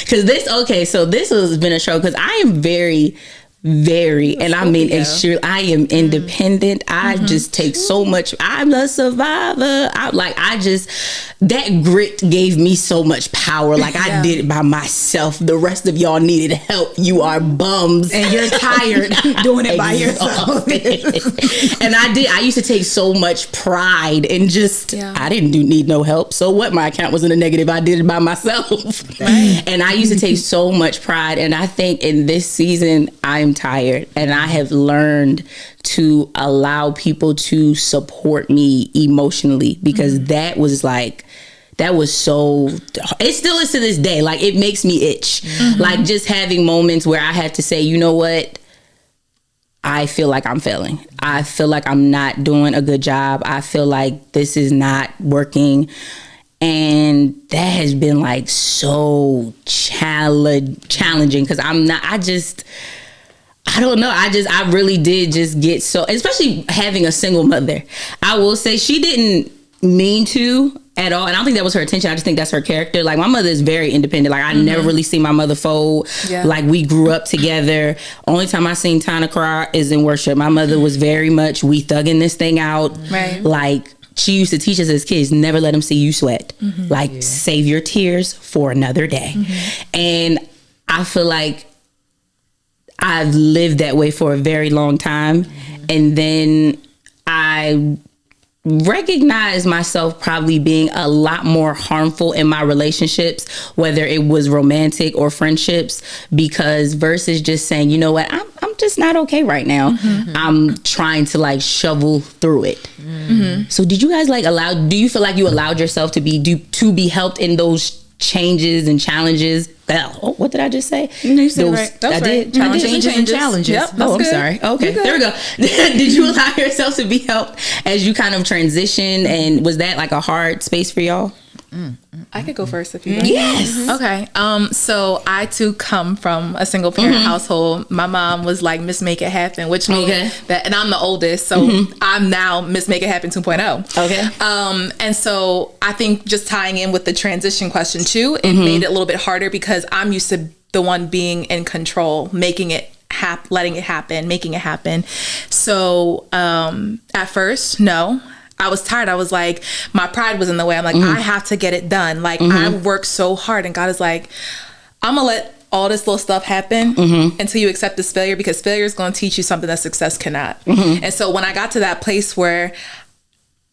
Because this has been a struggle, because I am very, and I mean extreme. I am independent. I just take so much. I'm a survivor. That grit gave me so much power. Like, I did it by myself. The rest of y'all needed help. You are bums, And you're tired doing it by yourself. And I used to take so much pride in just, I didn't need no help. So what? My account was in the negative. I did it by myself. And I used to take so much pride. And I think in this season, I'm tired, and I have learned to allow people to support me emotionally, because that was so, it still is to this day. Like, it makes me itch. Like, just having moments where I have to say, you know what? I feel like I'm failing. I feel like I'm not doing a good job. I feel like this is not working. And that has been like so challenging, because I don't know. I really did just get so, especially having a single mother. I will say she didn't mean to at all. And I don't think that was her intention. I just think that's her character. Like, my mother is very independent. Like, I never really seen my mother fold. Yeah. Like, we grew up together. Only time I seen Tana cry is in worship. My mother was very much, we thugging this thing out. Right. Like, she used to teach us as kids, never let them see you sweat. Like, save your tears for another day. And I feel like I've lived that way for a very long time. And then I recognize myself probably being a lot more harmful in my relationships, whether it was romantic or friendships, because versus just saying, you know what, I'm just not okay right now. I'm trying to like shovel through it. So did you guys do you feel like you allowed yourself to be helped in those changes and challenges Oh, what did I just say? You said right. That was I right. did. I did. Changes and challenges. Yep, that's I'm good. sorry. Okay, there we go. Did you allow yourself to be helped as you kind of transitioned, and was that like a hard space for y'all? I could go first if you want. Yes. Okay. So I too come from a single parent household. My mom was like Miss Make It Happen, which means that, and I'm the oldest, so I'm now Miss Make It Happen 2.0. Okay. And so I think just tying in with the transition question too, it made it a little bit harder because I'm used to the one being in control, making it letting it happen, making it happen. So at first, no. I was tired. I was like, my pride was in the way. I'm like, I have to get it done. Like, I worked so hard. And God is like, I'm going to let all this little stuff happen until you accept this failure, because failure is going to teach you something that success cannot. And so when I got to that place where,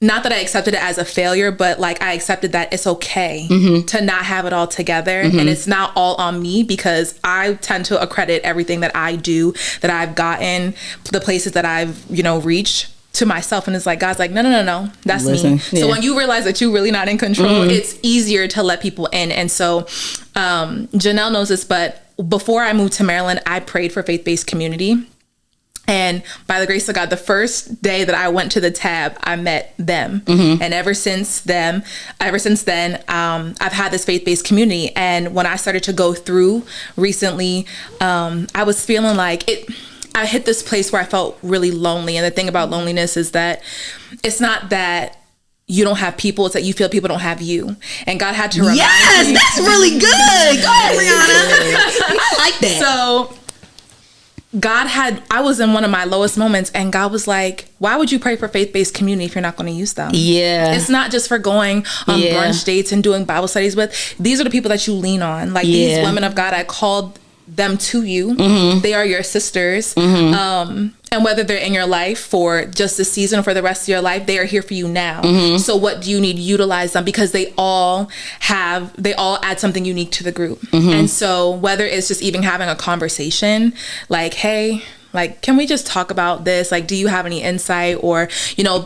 not that I accepted it as a failure, but like I accepted that it's okay to not have it all together. And it's not all on me, because I tend to accredit everything that I do, that I've gotten, the places that I've, reached, to myself. And it's like, God's like, no, that's me. Yeah. So when you realize that you're really not in control, it's easier to let people in. And so Janelle knows this, but before I moved to Maryland, I prayed for faith-based community. And by the grace of God, the first day that I went to the tab, I met them. And ever since then, I've had this faith-based community. And when I started to go through recently, I was feeling like I hit this place where I felt really lonely. And the thing about loneliness is that it's not that you don't have people, it's that you feel people don't have you. And God had to remind me. Yes, that's really good. Go ahead, Rihanna. I like that. So I was in one of my lowest moments, and God was like, why would you pray for faith-based community if you're not going to use them? Yeah. It's not just for going on brunch dates and doing Bible studies with. These are the people that you lean on. Like these women of God, I called them to you. They are your sisters. And whether they're in your life for just this season or for the rest of your life, they are here for you now. So what do you need? Utilize them, because they all add something unique to the group. And so whether it's just even having a conversation like, hey, like, can we just talk about this? Like, do you have any insight? Or,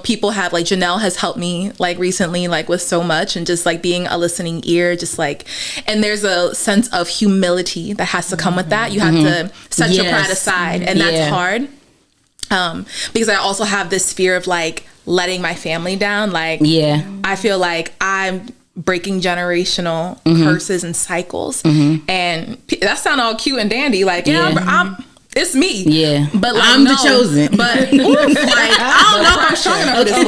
people have, like, Janelle has helped me, like, recently, like, with so much, and just, like, being a listening ear, just, like, and there's a sense of humility that has to come with that. You have to set your pride aside, and that's hard. Because I also have this fear of, like, letting my family down. Like, I feel like I'm breaking generational curses and cycles. And that sound all cute and dandy. Like, it's me. Yeah. But like, I'm the chosen. But like, I don't know if I'm strong enough for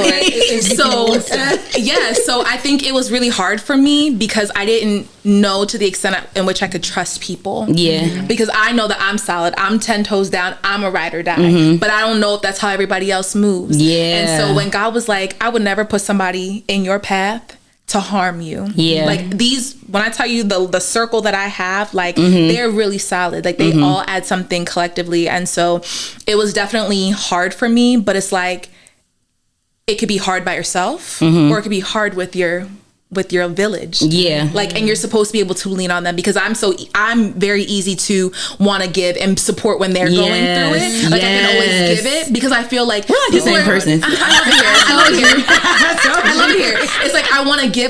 this. So I think it was really hard for me, because I didn't know to the extent in which I could trust people. Yeah. Because I know that I'm solid. I'm 10 toes down. I'm a ride or die. But I don't know if that's how everybody else moves. Yeah. And so when God was like, I would never put somebody in your path to harm you. Yeah. Like when I tell you the circle that I have, like they're really solid. Like they all add something collectively. And so it was definitely hard for me, but it's like, it could be hard by yourself, or it could be hard with your village. Yeah. Like, and you're supposed to be able to lean on them, because I'm very easy to want to give and support when they're going through it. Like I can always give it, because I feel like we're not the same person. I love it here. It's like, I want to give.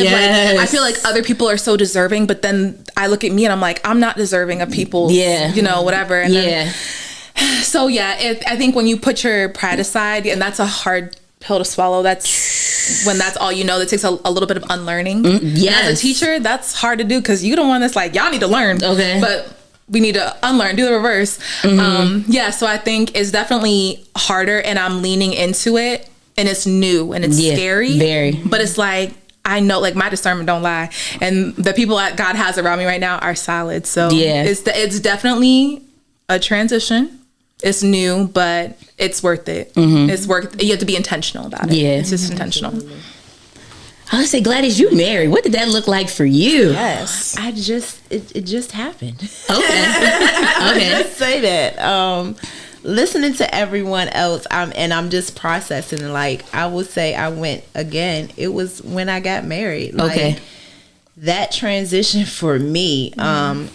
Yes. Like I feel like other people are so deserving, but then I look at me and I'm like, I'm not deserving of people's, whatever. And then, so I think when you put your pride aside, and that's a hard pill to swallow, that's when that's all that takes a little bit of unlearning. As a teacher, that's hard to do, because you don't want this, like, y'all need to learn, but we need to unlearn, do the reverse. So I think it's definitely harder, and I'm leaning into it, and it's new and it's scary, very, but it's like, I know, like, my discernment don't lie, and the people that God has around me right now are solid. So it's definitely a transition. It's new, but it's worth it. It's worth. You have to be intentional about it. Yeah, it's just intentional. I would say, Gladys, you married. What did that look like for you? Yes, it just happened. Okay. Let's say that. Listening to everyone else, I'm just processing. Like, I would say, I went again. It was when I got married. Like, that transition for me. I'm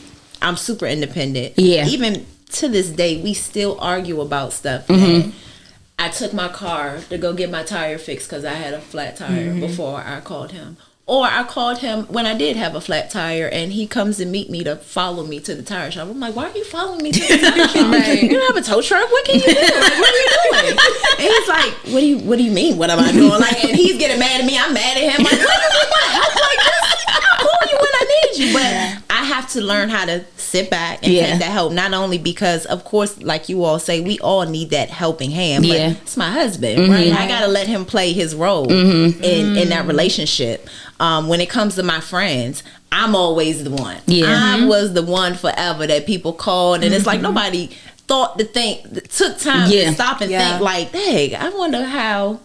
super independent. Yeah, even to this day, we still argue about stuff. I took my car to go get my tire fixed because I had a flat tire before I called him. Or I called him when I did have a flat tire, and he comes to meet me to follow me to the tire shop. I'm like, why are you following me to the tire shop? Right. You don't have a tow truck? What can you do? Like, what are you doing? And he's like, what do you mean? What am I doing? Like, and he's getting mad at me. I'm mad at him. Like, what do you want help like this? I'll call you when I need you. But I have to learn how to sit back and take that help. Not only because, of course, like you all say, we all need that helping hand. But it's my husband, right? I got to let him play his role in that relationship. When it comes to my friends, I'm always the one. I was the one forever that people called, and it's like nobody thought to think, took time to stop and think like, dang, I wonder how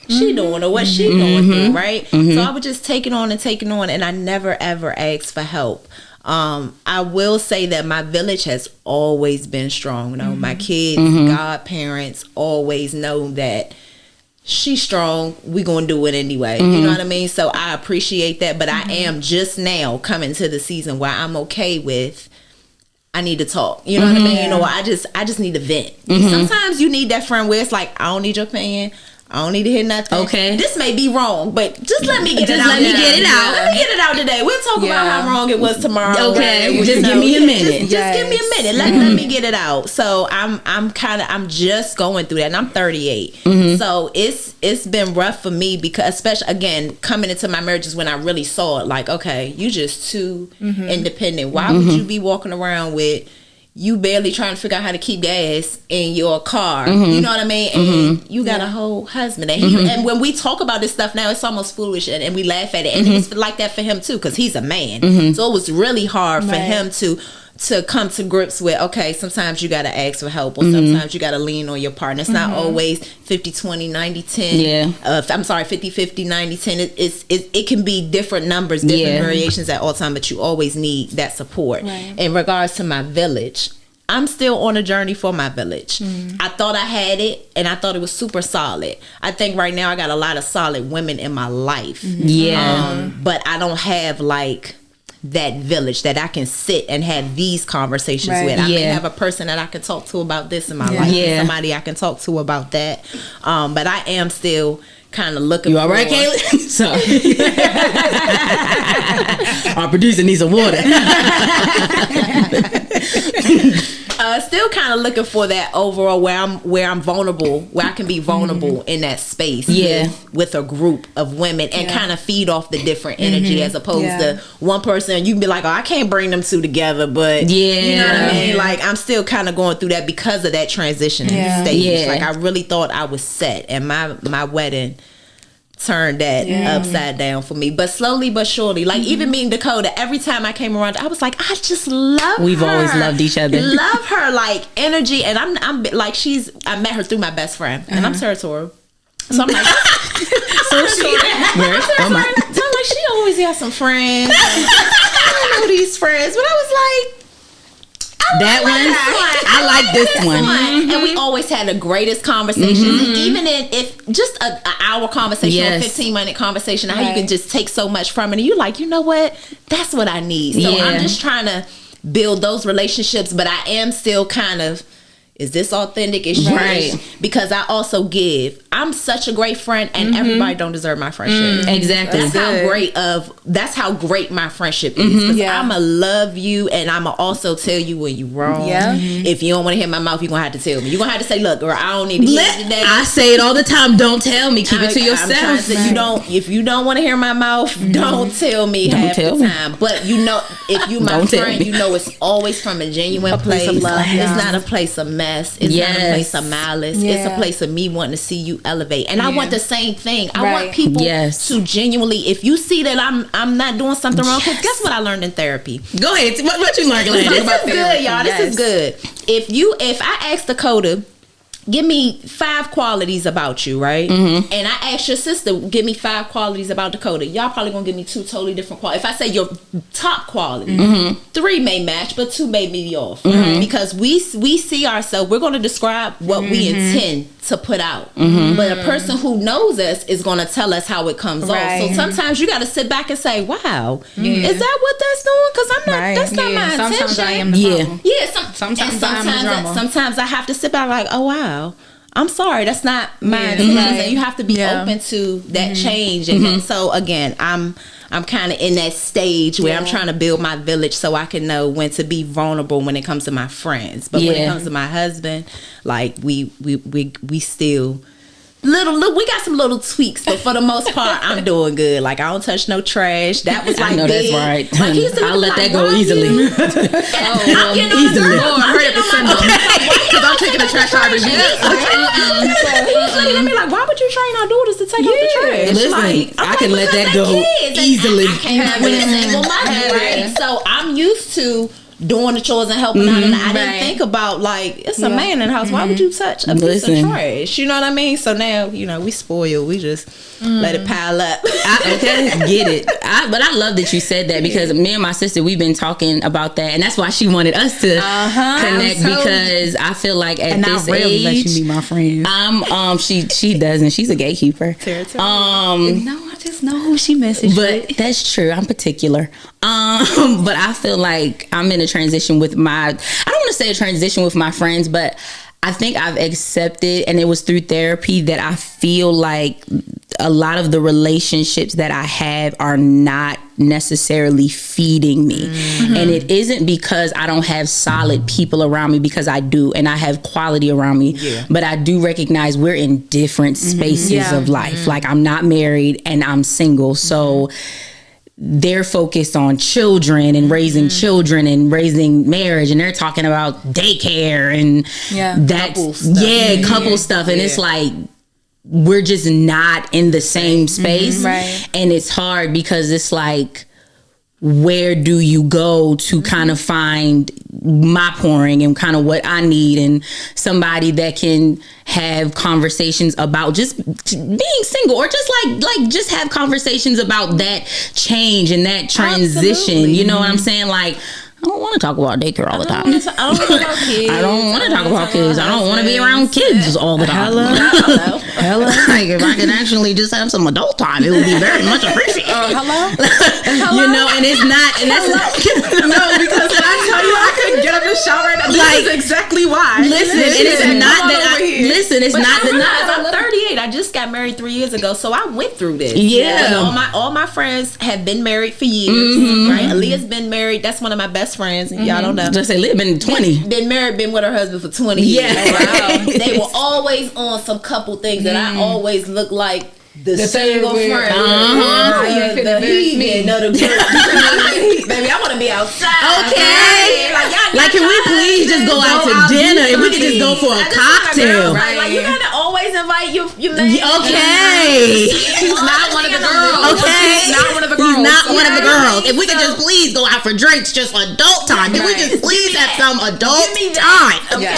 she doing or what she going through, right? So I would just take it on, and I never ever asked for help. I will say that my village has always been strong. You know, my kids, godparents always know that she's strong. We gonna do it anyway. You know what I mean? So I appreciate that, but I am just now coming to the season where I'm okay with, I need to talk. You know what I mean? You know, I just need to vent. Sometimes you need that friend where it's like, I don't need your opinion. I don't need to hear nothing. Okay. This may be wrong, but just let me get it out. Let me get it out today. We'll talk about how wrong it was tomorrow. Okay. Right? Just give me a minute. Just give me a minute. Let me get it out. So I'm just going through that, and I'm 38. So it's been rough for me because, especially again, coming into my marriage is when I really saw it. Like, okay, you just too independent. Why would you be walking around with, you barely trying to figure out how to keep gas in your car? You know what I mean? And you got a whole husband. And, and when we talk about this stuff now, it's almost foolish, and we laugh at it. And it's like that for him too, because he's a man. So it was really hard for him to come to grips with, okay, sometimes you got to ask for help, or sometimes you got to lean on your partner. It's not always 50-20, 90-10. I'm sorry, 50-50, 90-10. It can be different numbers, different variations at all time, but you always need that support. In regards to my village, I'm still on a journey for my village. I thought I had it, and I thought it was super solid. I think right now I got a lot of solid women in my life. But I don't have like that village that I can sit and have these conversations with. I may have a person that I can talk to about this in my life, and somebody I can talk to about that. But I am still kind of looking. You all right, Kayla? Sorry. Our producer needs some water. Still kind of looking for that overall where I'm vulnerable, where I can be vulnerable in that space with a group of women, and kind of feed off the different energy, as opposed to one person you can be like, oh, I can't bring them two together, but you know what I mean? Like, I'm still kind of going through that because of that transition stage. Like, I really thought I was set, and my wedding turned that upside down for me. But slowly but surely, like even meeting Dakota, every time I came around, I was like, I just love her. We've always loved each other. Love her, like energy. And I'm like, I met her through my best friend, and I'm territorial. So I'm like, so she, so I'm like, she always got some friends. I don't know these friends, but I was like, I like this one. And we always had the greatest conversations. Even if just an hour conversation or 15-minute conversation, how you can just take so much from it. And you're like, you know what? That's what I need. So I'm just trying to build those relationships, but I am still kind of, is this authentic? Is yours? Because I also give. I'm such a great friend, and everybody don't deserve my friendship. Exactly. That's how great my friendship is. Because I'ma love you, and I'ma also tell you when you wrong. If you don't want to hear my mouth, you're gonna have to tell me. You're gonna have to say, look, girl, I don't need to hear it today. I say it all the time. Don't tell me. Keep it to yourself. If you don't want to hear my mouth, don't tell me half the time. But you know, if you my friend, you know it's always from a genuine place of love. It's not a place of mess. It's not a place of malice. It's a place of me wanting to see you elevate. And I want the same thing. I want people to genuinely, if you see that I'm not doing something wrong, because guess what I learned in therapy? Go ahead. What you learned? This is good, y'all. This is good. If I ask Dakota, give me 5 qualities about you, right? And I ask your sister, give me 5 qualities about Dakota. Y'all probably gonna give me 2 totally different qualities. If I say your top quality, 3 may match, but 2 may be off. Because we see ourselves, we're gonna describe what we intend to put out. But a person who knows us is gonna tell us how it comes off. So sometimes you gotta sit back and say, wow, is that what that's doing? Because I'm not, that's not my intention. Sometimes I am the problem. Sometimes I have to sit back like, oh wow, I'm sorry, that's not my intention. And you have to be open to that change. And so again, I'm I'm kind of in that stage where I'm trying to build my village so I can know when to be vulnerable when it comes to my friends. But when it comes to my husband, like we still we got some little tweaks, but for the most part, I'm doing good. Like I don't touch no trash. That was like I know big. That's right. Like, I'll let that go easily. I heard it was Sunday because I'm taking the trash out every week. He's looking at me like, why would you train our daughters to take out the trash? Listen, like, I can let that go easily. I can't have it a single mother, right? So I'm used to doing the chores and helping out, and I didn't think about like it's a man in the house. Why would you touch a piece of trash? You know what I mean? So now we spoiled. We just let it pile up. Get it. But I love that you said that because me and my sister we've been talking about that, and that's why she wanted us to connect because I feel like at this age, let you meet my friends. She doesn't. She's a gatekeeper. No, I just know who she messaged. But that's true. I'm particular. But I feel like I'm in a transition with I don't want to say a transition with my friends, but I think I've accepted, and it was through therapy that I feel like a lot of the relationships that I have are not necessarily feeding me. And it isn't because I don't have solid people around me, because I do, and I have quality around me. But I do recognize we're in different spaces of life. Like I'm not married and I'm single. So they're focused on children and raising children and raising marriage, and they're talking about daycare and couple stuff. And it's like we're just not in the same space. And it's hard because it's like, where do you go to kind of find my pouring and kind of what I need, and somebody that can have conversations about just being single, or just like just have conversations about that change and that transition. Absolutely. You know what I'm saying? Like, I don't want to talk about daycare all the time. I don't want to talk about kids. I don't want to talk about kids. I don't want to be around kids all the time. Hello. Like, if I could actually just have some adult time, it would be very much appreciated. Hello? You know, and it's not, and that's no, because when I tell you I couldn't get up and shower, that is exactly why. Listen, it is not that it's not that I'm 38. I just got married 3 years ago, so I went through this. All my friends have been married for years. Right? Aaliyah's been married. That's one of my best friends. Y'all don't know. Just say Leah been 20. Been married, been with her husband for 20 years. Wow. They were always on some couple things that I always look like the single friend. The heathen of the group. Baby, I want to be outside. Okay. Like, can we please just go out to dinner? If we could just go for a cocktail. Right? Like, you gotta always invite your man. Okay. He's not one of the girls. Okay. He's not one of the girls. He's not one of the girls. If we could just please go out for drinks, just adult time. Can we just please have some adult time? Okay.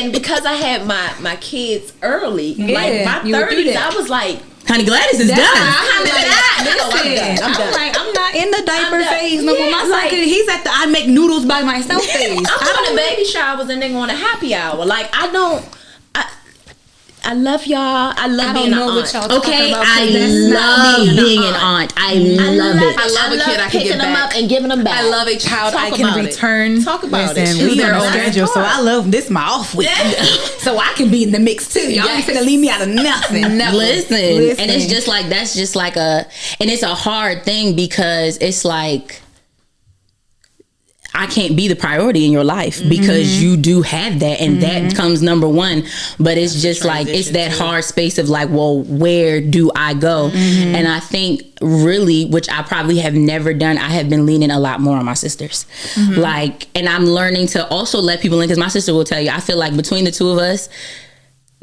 And because I had my kids early, like my 30s, I was like, Honey, Gladys is done. I'm not in the diaper phase no more. My son, he's at the I make noodles by myself phase. I'm doing the baby showers and then going to happy hour. Like I love y'all. I love being an aunt. Okay, I love being an aunt. I love it. I love a kid I can picking give them back. up and giving them back. I love a child I can return. Talk about it. We on a schedule, so I love this my off week, so I can be in the mix too. Y'all ain't finna leave me out of nothing. Listen, and it's just like that's just like and it's a hard thing because it's like, I can't be the priority in your life because you do have that, and that comes number one. But it's just like, it's that hard space of like, well, where do I go? And I think really, which I probably have never done, I have been leaning a lot more on my sisters. Like, and I'm learning to also let people in, because my sister will tell you, I feel like between the two of us,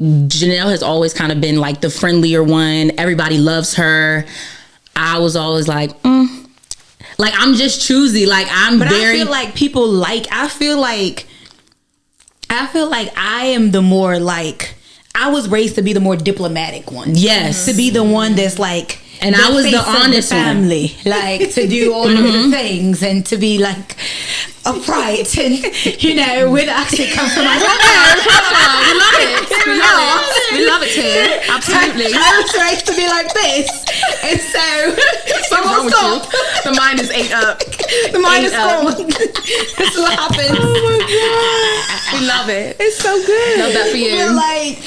Janelle has always kind of been like the friendlier one. Everybody loves her. I was always like, like, I'm just choosy. Like, I feel like people like, I feel like I am the more like, I was raised to be the more diplomatic one. Yes. To be the one that's like, and I was the honest family, like to do all of the things and to be like upright and when I actually come from my we love it. We love it, Tim. Absolutely. I was raised to be like this, and so what's wrong with you? The mind is ate up. The mind is gone. That's what happens. Oh my god, we love it. It's so good. Love that for you. But like,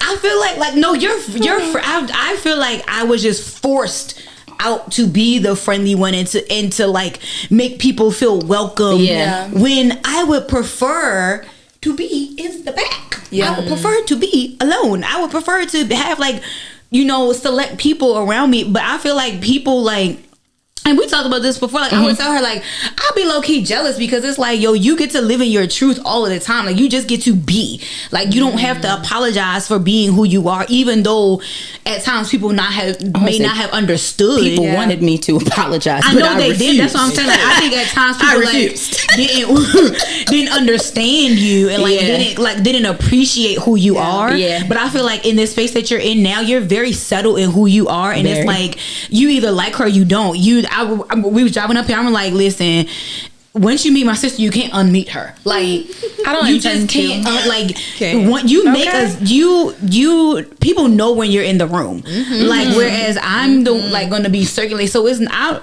I feel like no, you're. I feel like I was just forced out to be the friendly one and to like make people feel welcome. Yeah. When I would prefer to be in the back. Yeah. I would prefer to be alone. I would prefer to have like, you know, select people around me. But I feel like people like, and we talked about this before, like I would tell her like, I'll be low-key jealous because it's like, yo, you get to live in your truth all of the time. Like you just get to be. Like you don't have to apologize for being who you are, even though at times people may not have understood. People wanted me to apologize. I know they did. That's what I'm saying. Like I think at times people like didn't understand you and like didn't appreciate who you are. Yeah. But I feel like in this space that you're in now, you're very settled in who you are, and it's like you either like her or you don't. We was driving up here. I'm like, listen, once you meet my sister, you can't unmeet her. Like I don't. You just can't. Okay. You make us. You people know when you're in the room. Like whereas I'm the like going to be circulating. So I'm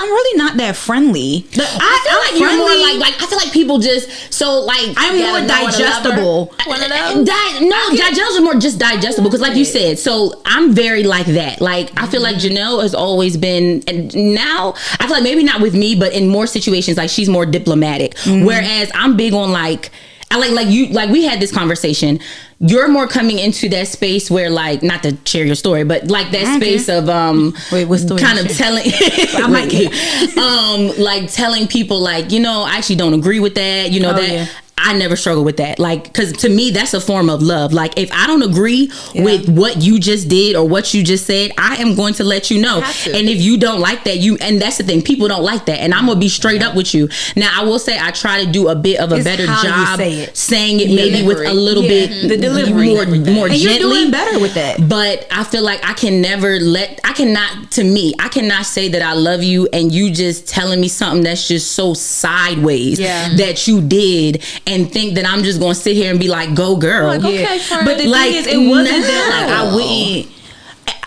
really not that friendly. I feel like you're more like I feel like people just so like I'm more digestible. One of those. Janelle's more just digestible because like you said, so I'm very like that. Like I feel like Janelle has always been, and now I feel like maybe not with me, but in more situations like she's more diplomatic. Whereas I'm big on like I like you, like we had this conversation. You're more coming into that space where like, not to share your story, but like that space of wait, what story? Kind of telling I might get like telling people like, you know, I actually don't agree with that, you know, I never struggle with that. Like, because to me, that's a form of love. Like, if I don't agree with what you just did or what you just said, I am going to let you know. And if you don't like that, and that's the thing, people don't like that. And I'm going to be straight up with you. Now, I will say I try to do a bit of a better job saying it maybe with a little bit the delivery more and gently. You're doing better with that. But I feel like I cannot say that I love you and you just telling me something that's just so sideways that you did and think that I'm just gonna sit here and be like, go girl. Like, okay, but the thing is, it wasn't that like I wouldn't.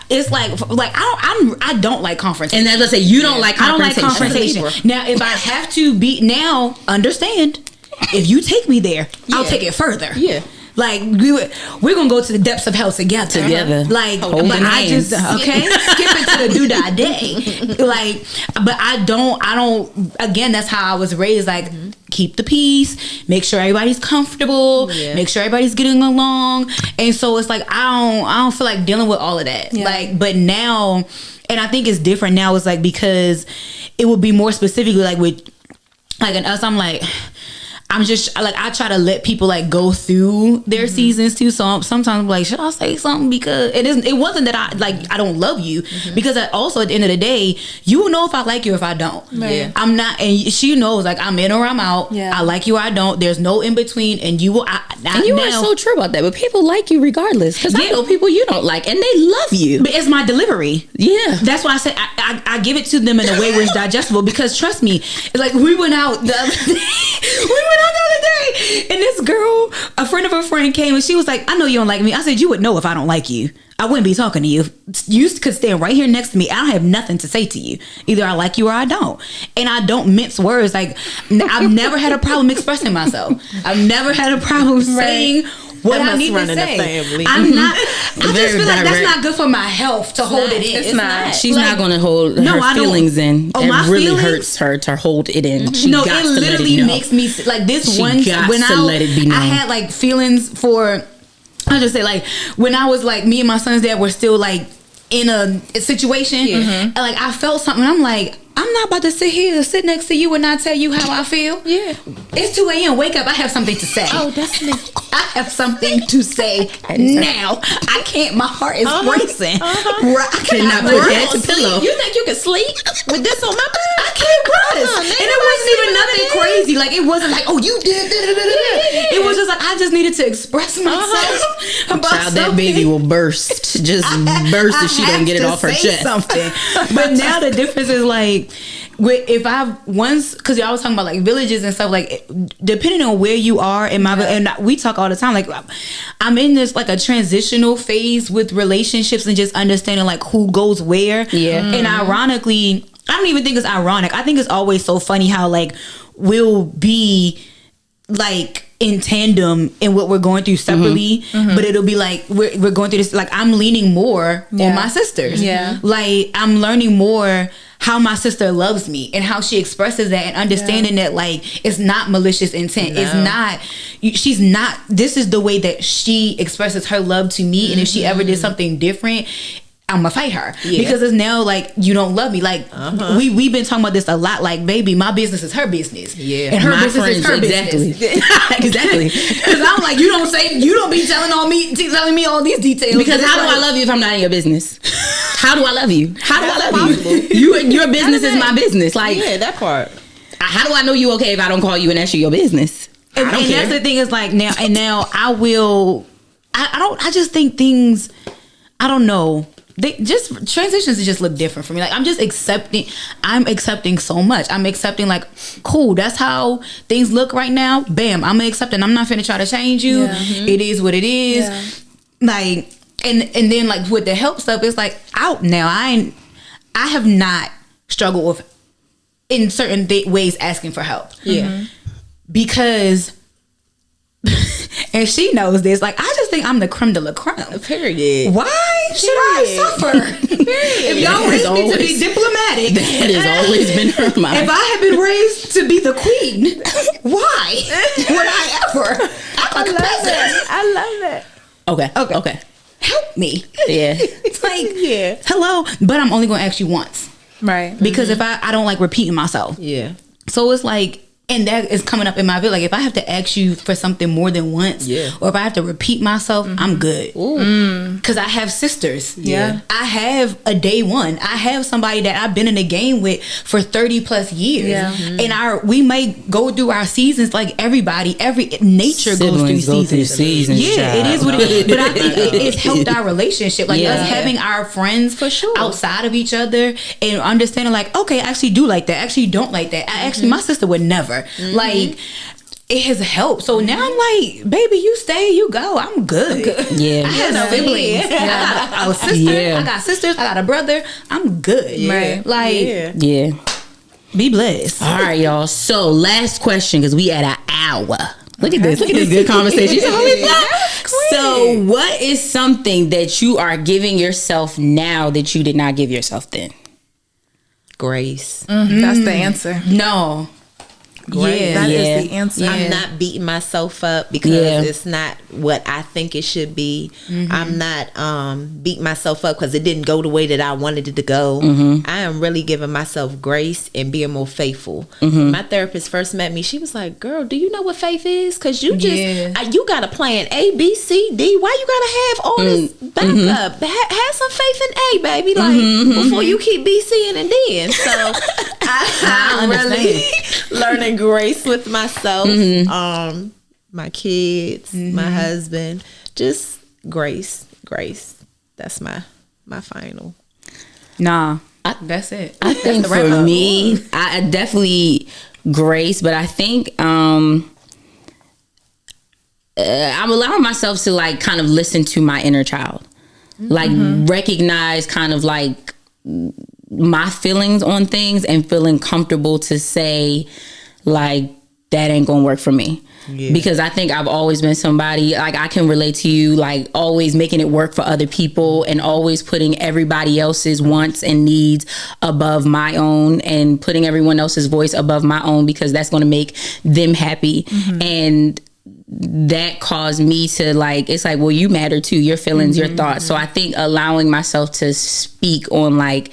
It's like I don't like confrontation. And let's say you don't like confrontation. I don't like confrontation. Now, if I have to be, now understand, if you take me there, I'll take it further. Yeah. Like we're gonna go to the depths of hell together. Like, but I just skip it to the do-die day. Like, but I don't. Again, that's how I was raised. Like, keep the peace. Make sure everybody's comfortable. Make sure everybody's getting along. And so it's like I don't feel like dealing with all of that. Like, but now, and I think it's different now. It's like because it would be more specifically like with like in us. I'm like. I'm just like I try to let people like go through their seasons too. So sometimes I'm like, should I say something? Because it wasn't that I don't love you. Because also at the end of the day, you will know if I like you or if I don't. Right. I'm not, and she knows like I'm in or I'm out. I like you or I don't. There's no in between, and you will. And you are so true about that. But people like you regardless. Because I know people you don't like, and they love you. But it's my delivery. Yeah, that's why I said I give it to them in a way where it's digestible. Because trust me, it's like we went out the other day, and this girl, a friend of a friend, came and she was like, I know you don't like me. I said, you would know if I don't like you. I wouldn't be talking to you. You could stand right here next to me. I don't have nothing to say to you. Either I like you or I don't. And I don't mince words. Like, I've never had a problem expressing myself. I've never had a problem saying what I need to say. I'm not. I just feel like that's not good for my health to hold it in. It's not. She's not going to hold her feelings in. Oh, it really hurts her to hold it in. She no, got it to literally let it know. makes me like this. She Once got when to let it be known. I had like feelings for. I just say like when I was like me and my son's dad were still like in a situation, and like I felt something. I'm like, I'm not about to sit next to you and not tell you how I feel. Yeah, it's 2 a.m. Wake up. I have something to say. Oh, that's me. I have something to say now. I can't. My heart is racing. I cannot put head to pillow. You think you can sleep with this on my bed? I can't rise. And it wasn't even nothing crazy. Like it wasn't like, oh, you did. It was just like I just needed to express myself about Child, something. that baby will burst. Just burst if she don't get it off her chest. Something. But now the difference is like. If I've once, because y'all was talking about like villages and stuff, like depending on where you are in my and we talk all the time, like I'm in this like a transitional phase with relationships and just understanding like who goes where. And ironically, I don't even think it's ironic. I think it's always so funny how like we'll be like in tandem in what we're going through separately, but it'll be like we're going through this, like I'm leaning more on my sisters. Like I'm learning more how my sister loves me and how she expresses that, and understanding that like it's not malicious intent. It's not, she's not, this is the way that she expresses her love to me, and if she ever did something different, I'm gonna fight her because it's now like you don't love me. Like we've been talking about this a lot. Like, baby, my business is her business, and her business is her business. Exactly. Because I'm like, you don't be telling me all these details. Because how do I love you if I'm not in your business? How do I love you? How do I love you? Your business is my business. Like, that part. How do I know you okay if I don't call you and ask you your business? And that's the thing is like now I will. I just think things. I don't know. They just transitions just look different for me. Like I'm accepting so much. I'm accepting like, cool, that's how things look right now. Bam, I'm accepting. I'm not finna try to change you. It is what it is. Like and then like with the help stuff, it's like out now. I have not struggled with in certain ways asking for help. Because and she knows this. Like, I just think I'm the creme de la creme. Period. Why should I suffer? If y'all raised me to be diplomatic, that has always been her mind. If I had been raised to be the queen, why would I ever? I love it. Okay. Help me. Yeah. It's like, hello, but I'm only gonna ask you once, right? Because if I don't like repeating myself. So it's like. And that is coming up in my view. Like if I have to ask you for something more than once, or if I have to repeat myself, I'm good. Because I have sisters. I have a day one. I have somebody that I've been in the game with for 30 plus years. And we may go through our seasons like everybody. Every nature Siblings goes through seasons. It is what it is. But I think it's helped our relationship. Like us having our friends for sure outside of each other and understanding like, okay, I actually do like that. I actually don't like that. I actually, my sister would never. Like it has helped. So now I'm like, baby, you stay, you go. I'm good. Yeah. I have siblings. I got a sister. I got sisters. I got a brother. I'm good. Right. Like be blessed. All right, y'all. So last question, because we at an hour. Look at this. Look at this good conversation. So what is something that you are giving yourself now that you did not give yourself then? Grace. That's the answer. No. That is the answer. I'm not beating myself up because it's not what I think it should be. I'm not beating myself up because it didn't go the way that I wanted it to go. I am really giving myself grace and being more faithful. When my therapist first met me, she was like, girl, do you know what faith is? Because you just you got a plan A, B, C, D. Why you gotta have all this backup? Have some faith in A, baby. Like before you keep B, C, and then. So I'm really learning grace with myself, my kids, my husband. Just grace. That's my final. That's it. I think for me, I definitely grace, but I think I'm allowing myself to like kind of listen to my inner child, like recognize kind of like my feelings on things and feeling comfortable to say like that ain't gonna work for me. Because I think I've always been somebody like I can relate to you, like always making it work for other people and always putting everybody else's wants and needs above my own and putting everyone else's voice above my own because that's going to make them happy. And that caused me to like, it's like, well, you matter too, your feelings, your thoughts. So I think allowing myself to speak on like,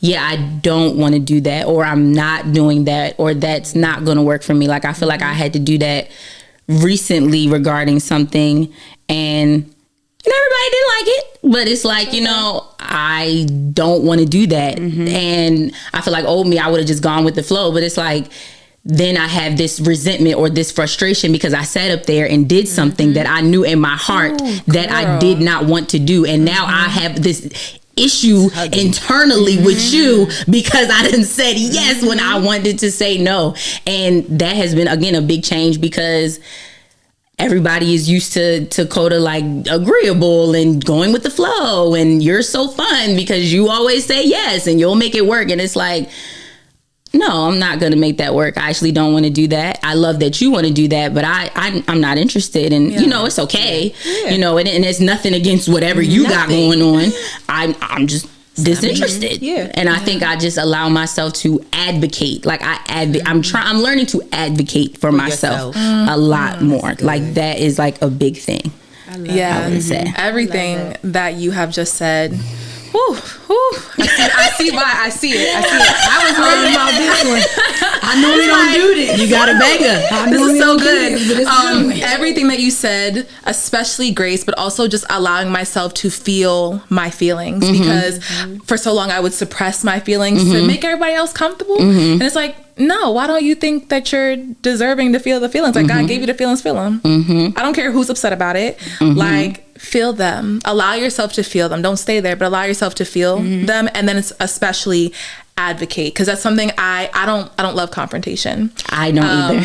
I don't want to do that, or I'm not doing that, or that's not going to work for me. Like, I feel like I had to do that recently regarding something, and everybody didn't like it, but it's like, you know, I don't want to do that. And I feel like old me, I would have just gone with the flow, but it's like, then I have this resentment or this frustration because I sat up there and did something that I knew in my heart that I did not want to do. And now I have this issue internally with you because I didn't said yes when I wanted to say no. And that has been, again, a big change because everybody is used to KOTA like agreeable and going with the flow, and you're so fun because you always say yes and you'll make it work. And it's like, no, I'm not going to make that work. I actually don't want to do that. I love that you want to do that, but I'm not interested. And, it's okay. Yeah. And it's nothing against whatever you got going on. I'm just disinterested. And I think I just allow myself to advocate. Like I'm learning to advocate for myself a lot more. Like that is like a big thing. I would say. Everything that you have just said. Whew. I see why. I see it. I was worried about this one. I know we don't do this. You got a banger. This is so good. Everything that you said, especially Grace, but also just allowing myself to feel my feelings, because for so long I would suppress my feelings to make everybody else comfortable. And it's like, no, why don't you think that you're deserving to feel the feelings? Like God gave you the feelings, feel them. I don't care who's upset about it. Like, feel them. Allow yourself to feel them. Don't stay there, but allow yourself to feel them. And then it's especially advocate, because that's something I don't love confrontation. I don't either.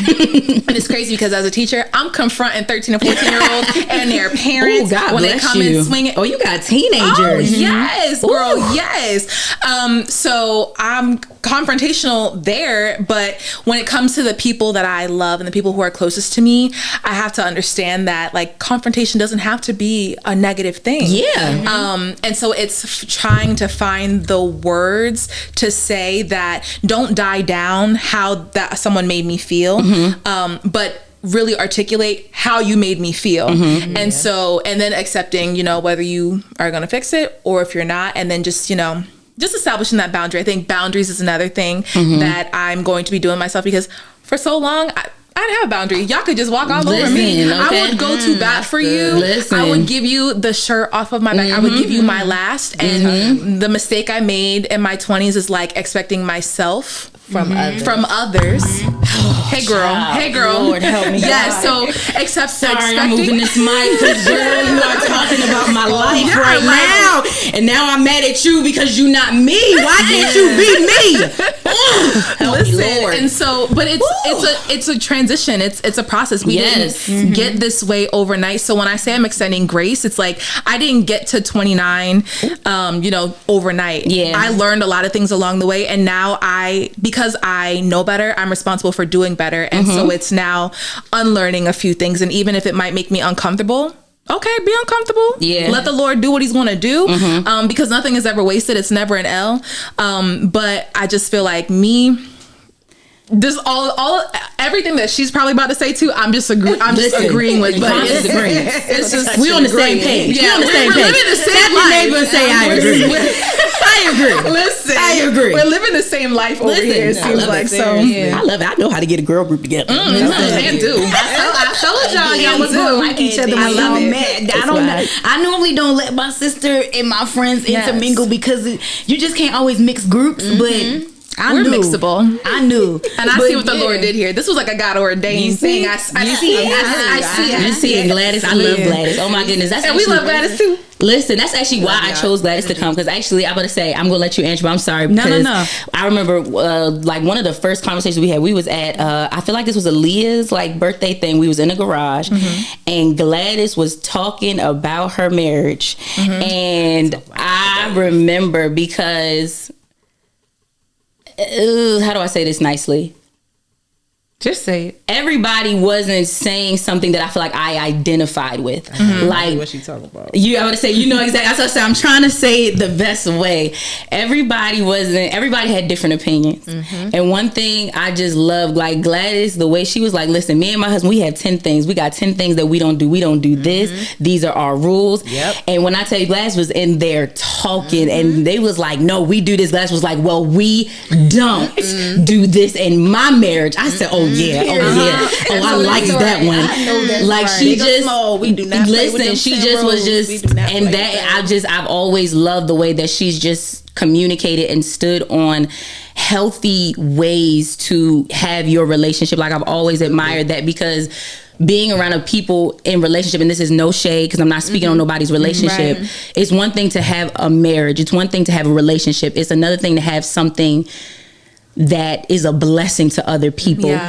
And it's crazy because as a teacher, I'm confronting 13 and 14-year-olds and their parents when they come in swinging. Oh, you got teenagers. Oh, yes, girl, yes. So I'm confrontational there, but when it comes to the people that I love and the people who are closest to me, I have to understand that like confrontation doesn't have to be a negative thing. Yeah. And so it's trying to find the words to say that don't die down how that someone made me feel, but really articulate how you made me feel. And so, and then accepting, whether you are going to fix it or if you're not, and then just establishing that boundary. I think boundaries is another thing that I'm going to be doing myself, because for so long, I didn't have a boundary. Y'all could just walk all over me. Okay. I would go to bat for you. I would give you the shirt off of my back. I would give you my last. And the mistake I made in my 20s is like expecting myself from others. Hey girl. Lord help me. Yes. So I'm moving this mic because girl, you are talking about my life right now, and now I'm mad at you because you not me. Why can't you be me? Listen, Lord. And so, but it's a transition. It's a process. We didn't get this way overnight. So when I say I'm extending grace, it's like I didn't get to 29, overnight. Yeah, I learned a lot of things along the way, and now because I know better, I'm responsible for doing better. And so it's now unlearning a few things. And even if it might make me uncomfortable, okay, be uncomfortable. Yeah. Let the Lord do what he's going to do. Because nothing is ever wasted. It's never an L. But I just feel like just everything that she's probably about to say too, I'm just agreeing with. But it's just we on the same page. Yeah, we on the same page. Living the same Tap your neighbor and say I agree. I agree. Listen, I agree. We're living the same life over here. It seems like so. I love it. I know how to get a girl group together. And do. I told y'all was gonna like each other when y'all met. I normally don't let my sister and my friends intermingle because you just can't always mix groups, but. We're mixable. I knew. And I see what the Lord did here. This was like a God ordained thing. I see it. You see it, Gladys. I love Gladys. Oh my goodness. And we love Gladys too. Listen, that's actually why I chose Gladys to come, because actually I'm going to let you answer, but I'm sorry because I remember like one of the first conversations we had, we was at I feel like this was Aaliyah's like birthday thing. We was in a garage and Gladys was talking about her marriage. And I remember because how do I say this nicely? Just say it. Everybody wasn't saying something that I feel like I identified with. Like what she talking about? I would say, exactly. That's what I said. I'm trying to say it the best way. Everybody had different opinions. And one thing I just loved, like Gladys, the way she was like, listen, me and my husband, we have 10 things. We got 10 things that we don't do. We don't do this. These are our rules. And when I tell you, Gladys was in there talking and they was like, no, we do this. Gladys was like, well, we don't do this in my marriage. I said, oh I like that one. I know that like right. She just small. We do not listen. She just was just, and that I've always loved the way that she's just communicated and stood on healthy ways to have your relationship. Like I've always admired that, because being around a people in relationship, and this is no shade because I'm not speaking on nobody's relationship. Right. It's one thing to have a marriage. It's one thing to have a relationship. It's another thing to have something that is a blessing to other people.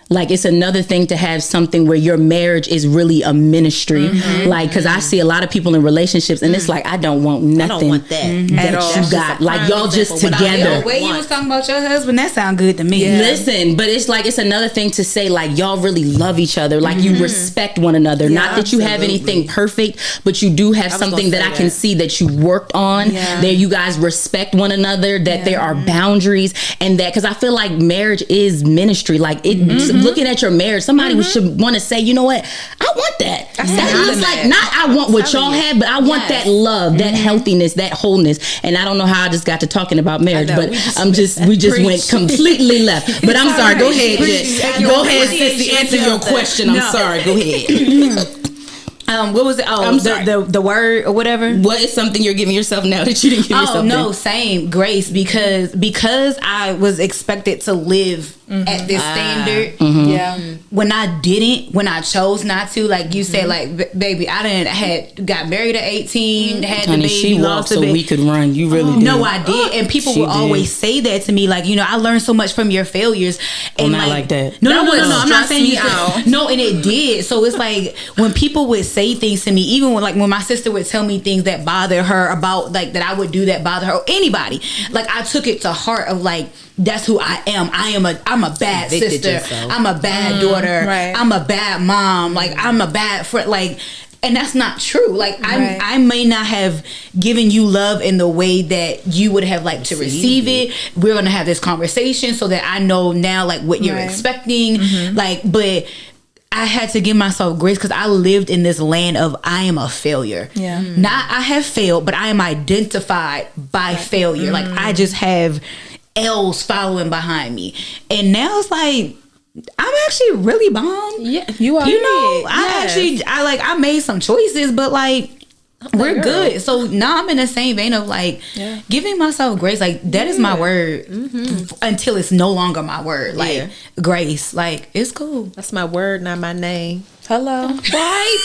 Like, it's another thing to have something where your marriage is really a ministry. Like, because I see a lot of people in relationships, and it's like, I don't want nothing. I don't want that. That you got. Like, y'all just together. The way you was talking about your husband, that sound good to me. Yeah. Listen, but it's like, it's another thing to say, like, y'all really love each other. Like, you respect one another. Not that you have anything perfect, but you do have something that I can see that you worked on. That you guys respect one another, that there are boundaries, and that, because I feel like marriage is ministry. Like, it looking at your marriage, somebody should want to say, you know what, I want that. That looks like, not I want what y'all have, but I want that love, that healthiness, that wholeness. And I don't know how I just got to talking about marriage, but we just went completely left. But I'm sorry. Go ahead, go ahead, Sissy. Answer your question. I'm sorry. Go ahead. What was it? Oh, the word or whatever. What is something you're giving yourself now that you didn't give yourself? Oh no, same grace, because I was expected to live at this standard. When I chose not to, like you said, like baby, I got married at 18, had the baby, she walked so we could run. You really did. No, I did, and people would always say that to me, like, you know, I learned so much from your failures. And not like that. No, I'm not saying you out. No, and it did. So it's like when people would say things to me, even when my sister would tell me things that bother her about, like, that I would do that bother her, or anybody, like, I took it to heart of, like, that's who I am. I'm a bad sister. I'm a bad daughter. Right. I'm a bad mom. Like, I'm a bad friend. Like, and that's not true. Like, I may not have given you love in the way that you would have liked to receive it. We're gonna have this conversation so that I know now, like, what you're expecting. Like, but I had to give myself grace, because I lived in this land of, I am a failure. Not I have failed, but I am identified by failure. Like, I just have L's following behind me, and now it's like, I'm actually really bomb. Yeah, you are. You know, I made some choices, but like, we're good. So now I'm in the same vein of, like, giving myself grace. Like, that is my word until it's no longer my word. Like, grace. Like, it's cool. That's my word, not my name. Hello. Right.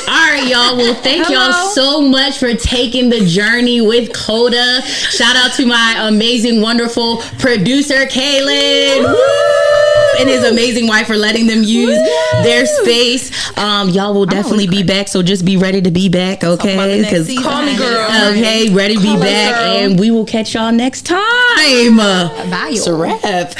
All right, y'all. Well, thank y'all so much for taking the journey with KOTA. Shout out to my amazing, wonderful producer, Kaylin. Woo! And his amazing wife for letting them use their space. Y'all will definitely be back, so just be ready to be back, okay? Because call me, girl. Okay, ready to be back, and we will catch y'all next time. Bye. It's a wrap.